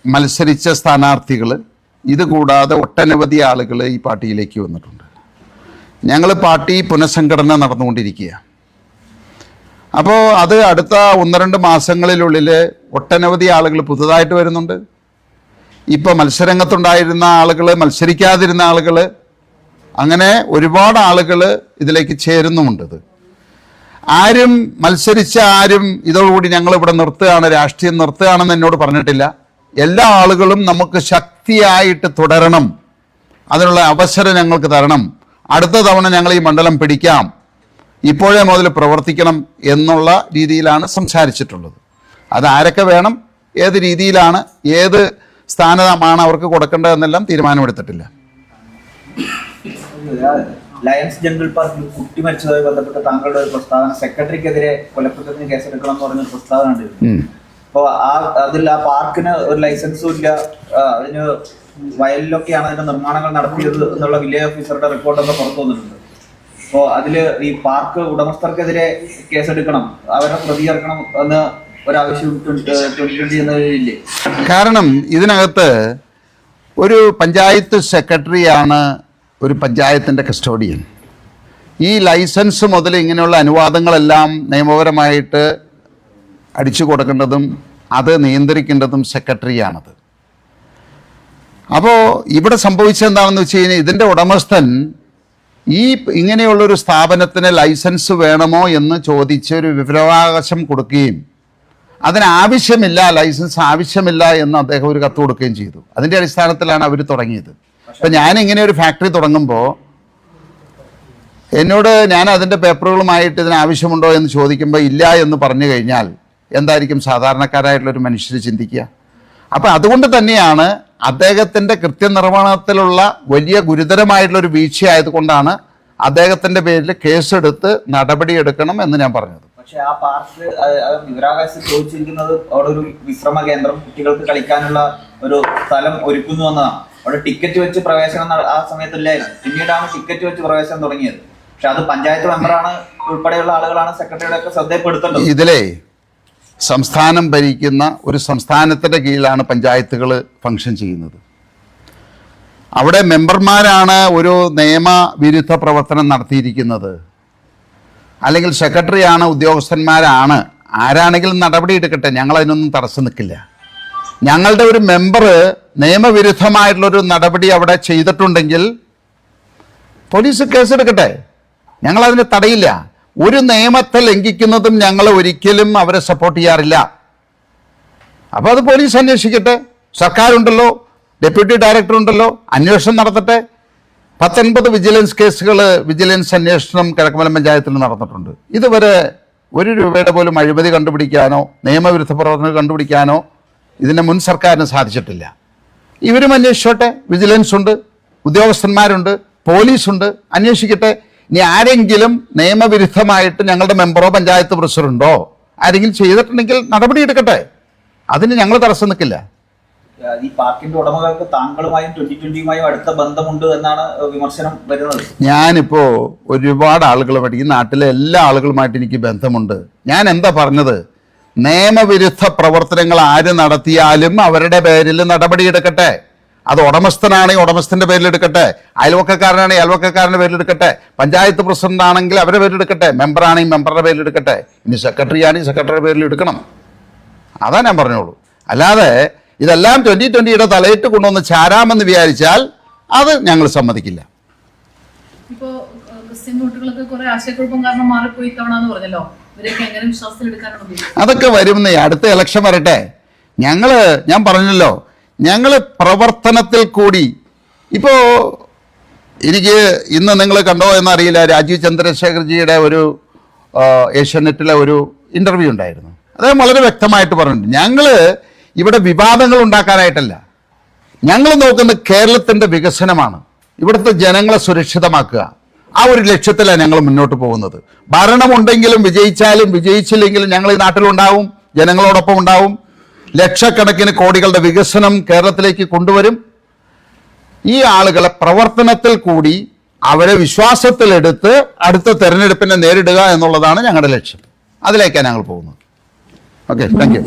മത്സരിച്ച സ്ഥാനാർത്ഥികൾ ഇത് കൂടാതെ ഒട്ടനവധി ആളുകൾ ഈ പാർട്ടിയിലേക്ക് വന്നിട്ടുണ്ട്. ഞങ്ങൾ പാർട്ടി പുനഃസംഘടന നടന്നുകൊണ്ടിരിക്കുകയാണ്. അപ്പോൾ അത് അടുത്ത 1-2 മാസങ്ങളിലുള്ളിൽ ഒട്ടനവധി ആളുകൾ പുതുതായിട്ട് വരുന്നുണ്ട്. ഇപ്പോൾ മത്സരരംഗത്തുണ്ടായിരുന്ന ആളുകൾ, മത്സരിക്കാതിരുന്ന ആളുകൾ, അങ്ങനെ ഒരുപാട് ആളുകൾ ഇതിലേക്ക് ചേരുന്നുമുണ്ട്. ആരും മത്സരിച്ച ആരും ഇതോടുകൂടി ഞങ്ങൾ ഇവിടെ നിർത്തുകയാണ്, രാഷ്ട്രീയം നിർത്തുകയാണെന്ന് എന്നോട് പറഞ്ഞിട്ടില്ല. എല്ലാ ആളുകളും നമുക്ക് ശക്തിയായിട്ട് തുടരണം, അതിനുള്ള അവസരം ഞങ്ങൾക്ക് തരണം, അടുത്ത തവണ ഞങ്ങൾ ഈ മണ്ഡലം പിടിക്കാം, ഇപ്പോഴേ മുതൽ പ്രവർത്തിക്കണം എന്നുള്ള രീതിയിലാണ് സംസാരിച്ചിട്ടുള്ളത്. അത് ആരൊക്കെ വേണം, ഏത് രീതിയിലാണ്, ഏത് സ്ഥാനമാണ് അവർക്ക് കൊടുക്കേണ്ടതെന്നെല്ലാം തീരുമാനമെടുത്തിട്ടില്ല. ലയൺസ് ജനറൽ പാർക്കിൽ കുട്ടി മരിച്ചതുമായി ബന്ധപ്പെട്ട് താങ്കളുടെ ഒരു പ്രസ്താവന, സെക്രട്ടറിക്കെതിരെ കൊലക്കുറ്റത്തിന് കേസെടുക്കണം എന്ന് പറഞ്ഞ പ്രസ്താവന ഉണ്ടായിരുന്നു. അപ്പോൾ അതിൽ ആ പാർക്കിന് ഒരു ലൈസൻസും ഇല്ല, അതിന് വയലിലൊക്കെയാണ് അതിന്റെ നിർമ്മാണങ്ങൾ നടത്തിയത് എന്നുള്ള വില്ലേജ് ഓഫീസറുടെ റിപ്പോർട്ടൊക്കെ പുറത്തു വന്നിട്ടുണ്ട്. അപ്പോൾ അതിൽ ഈ പാർക്ക് ഉടമസ്ഥർക്കെതിരെ കേസെടുക്കണം, അവരെ പ്രതികരണം എന്ന് ഒരാവശ്യം 2020 എന്നതിലില്ലേ? കാരണം ഇതിനകത്ത് ഒരു പഞ്ചായത്ത് സെക്രട്ടറിയാണ് ഒരു പഞ്ചായത്തിൻ്റെ കസ്റ്റോഡിയൻ. ഈ ലൈസൻസ് മുതൽ ഇങ്ങനെയുള്ള അനുവാദങ്ങളെല്ലാം നിയമപരമായിട്ട് അടിച്ചു കൊടുക്കേണ്ടതും അത് നിയന്ത്രിക്കേണ്ടതും സെക്രട്ടറിയാണത്. അപ്പോൾ ഇവിടെ സംഭവിച്ചെന്താണെന്ന് വെച്ച് കഴിഞ്ഞാൽ, ഇതിൻ്റെ ഉടമസ്ഥൻ ഈ ഇങ്ങനെയുള്ളൊരു സ്ഥാപനത്തിന് ലൈസൻസ് വേണമോ എന്ന് ചോദിച്ച് ഒരു വിവരാവകാശം കൊടുക്കുകയും അതിനാവശ്യമില്ല, ലൈസൻസ് ആവശ്യമില്ല എന്ന് അദ്ദേഹം ഒരു കത്ത് കൊടുക്കുകയും ചെയ്തു. അതിൻ്റെ അടിസ്ഥാനത്തിലാണ് അവർ തുടങ്ങിയത്. അപ്പം ഞാനിങ്ങനെ ഒരു ഫാക്ടറി തുടങ്ങുമ്പോൾ എന്നോട് ഞാൻ അതിൻ്റെ പേപ്പറുകളുമായിട്ട് ഇതിന് ആവശ്യമുണ്ടോ എന്ന് ചോദിക്കുമ്പോൾ ഇല്ല എന്ന് പറഞ്ഞു കഴിഞ്ഞാൽ എന്തായിരിക്കും സാധാരണക്കാരായിട്ടുള്ളൊരു മനുഷ്യർ ചിന്തിക്കുക? അപ്പം അതുകൊണ്ട് തന്നെയാണ് അദ്ദേഹത്തിൻ്റെ കൃത്യനിർവഹണത്തിലുള്ള വലിയ ഗുരുതരമായിട്ടുള്ളൊരു വീഴ്ചയായതുകൊണ്ടാണ് അദ്ദേഹത്തിൻ്റെ പേരിൽ കേസെടുത്ത് നടപടിയെടുക്കണം എന്ന് ഞാൻ പറഞ്ഞത്. പക്ഷെ ആ പാർക്ക് വിവരാവകാശം ചോദിച്ചിരിക്കുന്നത് അവിടെ ഒരു വിശ്രമ കേന്ദ്രം, കുട്ടികൾക്ക് കളിക്കാനുള്ള ഒരു സ്ഥലം ഒരുക്കുന്നു എന്നതാണ്. അവിടെ ടിക്കറ്റ് വെച്ച് പ്രവേശനം ആ സമയത്തില്ലായിരുന്നു, പിന്നീടാണ് ടിക്കറ്റ് വെച്ച് പ്രവേശനം തുടങ്ങിയത്. പക്ഷെ അത് പഞ്ചായത്ത് മെമ്പറാണ് ഉൾപ്പെടെയുള്ള ആളുകളാണ് സെക്രട്ടറിയുടെ ഒക്കെ ശ്രദ്ധയിൽപ്പെടുത്തേണ്ടത്. ഇതിലെ സംസ്ഥാനം ഭരിക്കുന്ന ഒരു സംസ്ഥാനത്തിൻ്റെ കീഴിലാണ് പഞ്ചായത്തുകൾ ഫംഗ്ഷൻ ചെയ്യുന്നത്. അവിടെ മെമ്പർമാരാണ് ഒരു നിയമവിരുദ്ധ പ്രവർത്തനം നടത്തിയിരിക്കുന്നത്, അല്ലെങ്കിൽ സെക്രട്ടറിയാണ്, ഉദ്യോഗസ്ഥന്മാരാണ്, ആരാണെങ്കിലും നടപടി എടുക്കട്ടെ, ഞങ്ങളതിനൊന്നും തടസ്സം നിൽക്കില്ല. ഞങ്ങളുടെ ഒരു മെമ്പർ നിയമവിരുദ്ധമായിട്ടുള്ളൊരു നടപടി അവിടെ ചെയ്തിട്ടുണ്ടെങ്കിൽ പോലീസ് കേസെടുക്കട്ടെ, ഞങ്ങളതിന് തടയില്ല. ഒരു നിയമത്തെ ലംഘിക്കുന്നതും ഞങ്ങൾ ഒരിക്കലും അവരെ സപ്പോർട്ട് ചെയ്യാറില്ല. അപ്പോൾ അത് പോലീസ് അന്വേഷിക്കട്ടെ, സർക്കാരുണ്ടല്ലോ, ഡെപ്യൂട്ടി ഡയറക്ടർ ഉണ്ടല്ലോ, അന്വേഷണം നടത്തട്ടെ. 19 വിജിലൻസ് കേസുകൾ വിജിലൻസ് അന്വേഷണം കിഴക്കമലം പഞ്ചായത്തിൽ നടന്നിട്ടുണ്ട്. ഇതുവരെ 1 രൂപയുടെ പോലും അഴിമതി കണ്ടുപിടിക്കാനോ നിയമവിരുദ്ധ പ്രവർത്തനം കണ്ടുപിടിക്കാനോ ഇതിൻ്റെ മുൻ സർക്കാരിന് സാധിച്ചിട്ടില്ല. ഇവരും അന്വേഷിച്ചോട്ടെ, വിജിലൻസ് ഉണ്ട്, ഉദ്യോഗസ്ഥന്മാരുണ്ട്, പോലീസുണ്ട്, അന്വേഷിക്കട്ടെ. ഇനി ആരെങ്കിലും നിയമവിരുദ്ധമായിട്ട് ഞങ്ങളുടെ മെമ്പറോ പഞ്ചായത്ത് പ്രസിഡന്റോ ആരെങ്കിലും ചെയ്തിട്ടുണ്ടെങ്കിൽ നടപടിയെടുക്കട്ടെ, അതിന് ഞങ്ങൾ തടസ്സം നിൽക്കില്ല. ഈ പാർക്കിന്റെ ഉടമകൾക്ക് താങ്കളുമായും 2020യുമായും അടുത്ത ബന്ധമുണ്ട് എന്നാണ് വിമർശനം വരുന്നത്. ഞാനിപ്പോൾ ഒരുപാട് ആളുകളുമായിട്ട്, ഈ നാട്ടിലെ എല്ലാ ആളുകളുമായിട്ട് എനിക്ക് ബന്ധമുണ്ട്. ഞാൻ എന്താ പറഞ്ഞത്, നിയമവിരുദ്ധ പ്രവർത്തനങ്ങൾ ആര് നടത്തിയാലും അവരുടെ പേരിൽ നടപടിയെടുക്കട്ടെ. അത് ഉടമസ്ഥനാണെങ്കിൽ ഉടമസ്ഥന്റെ പേരിലെടുക്കട്ടെ, അയൽവക്കക്കാരനാണെങ്കിൽ അയൽവക്കക്കാരൻ്റെ പേരിലെടുക്കട്ടെ, പഞ്ചായത്ത് പ്രസിഡന്റ് ആണെങ്കിൽ അവരുടെ പേരിലെടുക്കട്ടെ, മെമ്പറാണെങ്കിൽ മെമ്പറുടെ പേരിലെടുക്കട്ടെ, ഇനി സെക്രട്ടറി ആണെങ്കിൽ സെക്രട്ടറിയുടെ പേരിൽ എടുക്കണം. അതാ ഞാൻ പറഞ്ഞോളൂ. അല്ലാതെ ഇതെല്ലാം 2020യുടെ തലയിട്ട് കൊണ്ടുവന്ന് ചാരാമെന്ന് വിചാരിച്ചാൽ അത് ഞങ്ങൾ സമ്മതിക്കില്ല. ഇപ്പോ ക്രിസ്ത്യൻ വോട്ടുകളൊക്കെ കുറെ ആശയക്കുഴപ്പം കാരണം മാറിപ്പോയി തവണ എന്ന് പറഞ്ഞല്ലോ, ഇവരൊക്കെ എങ്ങനെ വിശ്വാസത്തിലെടുക്കാനാണ്? അതൊക്കെ വരുന്ന അടുത്ത ഇലക്ഷൻ വരട്ടെ. ഞാൻ പറഞ്ഞല്ലോ, ഞങ്ങൾ പ്രവർത്തനത്തിൽ കൂടി. ഇപ്പോൾ എനിക്ക് ഇന്ന് നിങ്ങൾ കണ്ടോ എന്നറിയില്ല, രാജീവ് ചന്ദ്രശേഖർജിയുടെ ഒരു ഏഷ്യാനെറ്റിലെ ഒരു ഇൻ്റർവ്യൂ ഉണ്ടായിരുന്നു. അദ്ദേഹം വളരെ വ്യക്തമായിട്ട് പറഞ്ഞിട്ടുണ്ട്, ഞങ്ങൾ ഇവിടെ വിവാദങ്ങൾ ഉണ്ടാക്കാനായിട്ടല്ല, ഞങ്ങൾ നോക്കുന്നത് കേരളത്തിൻ്റെ വികസനമാണ്, ഇവിടുത്തെ ജനങ്ങളെ സുരക്ഷിതമാക്കുക. ആ ഒരു ലക്ഷ്യത്തിലാണ് ഞങ്ങൾ മുന്നോട്ട് പോകുന്നത്. ഭരണമുണ്ടെങ്കിലും വിജയിച്ചാലും വിജയിച്ചില്ലെങ്കിലും ഞങ്ങൾ ഈ നാട്ടിലുണ്ടാവും, ജനങ്ങളോടൊപ്പം ഉണ്ടാവും. ലക്ഷക്കണക്കിന് കോടികളുടെ വികസനം കേരളത്തിലേക്ക് കൊണ്ടുവരും. ഈ ആളുകളെ പ്രവർത്തനത്തിൽ കൂടി അവരെ വിശ്വാസത്തിലെടുത്ത് അടുത്ത തെരഞ്ഞെടുപ്പിനെ നേരിടുക എന്നുള്ളതാണ് ഞങ്ങളുടെ ലക്ഷ്യം. അതിലേക്കാണ് ഞങ്ങൾ പോകുന്നത്. Okay, thank you.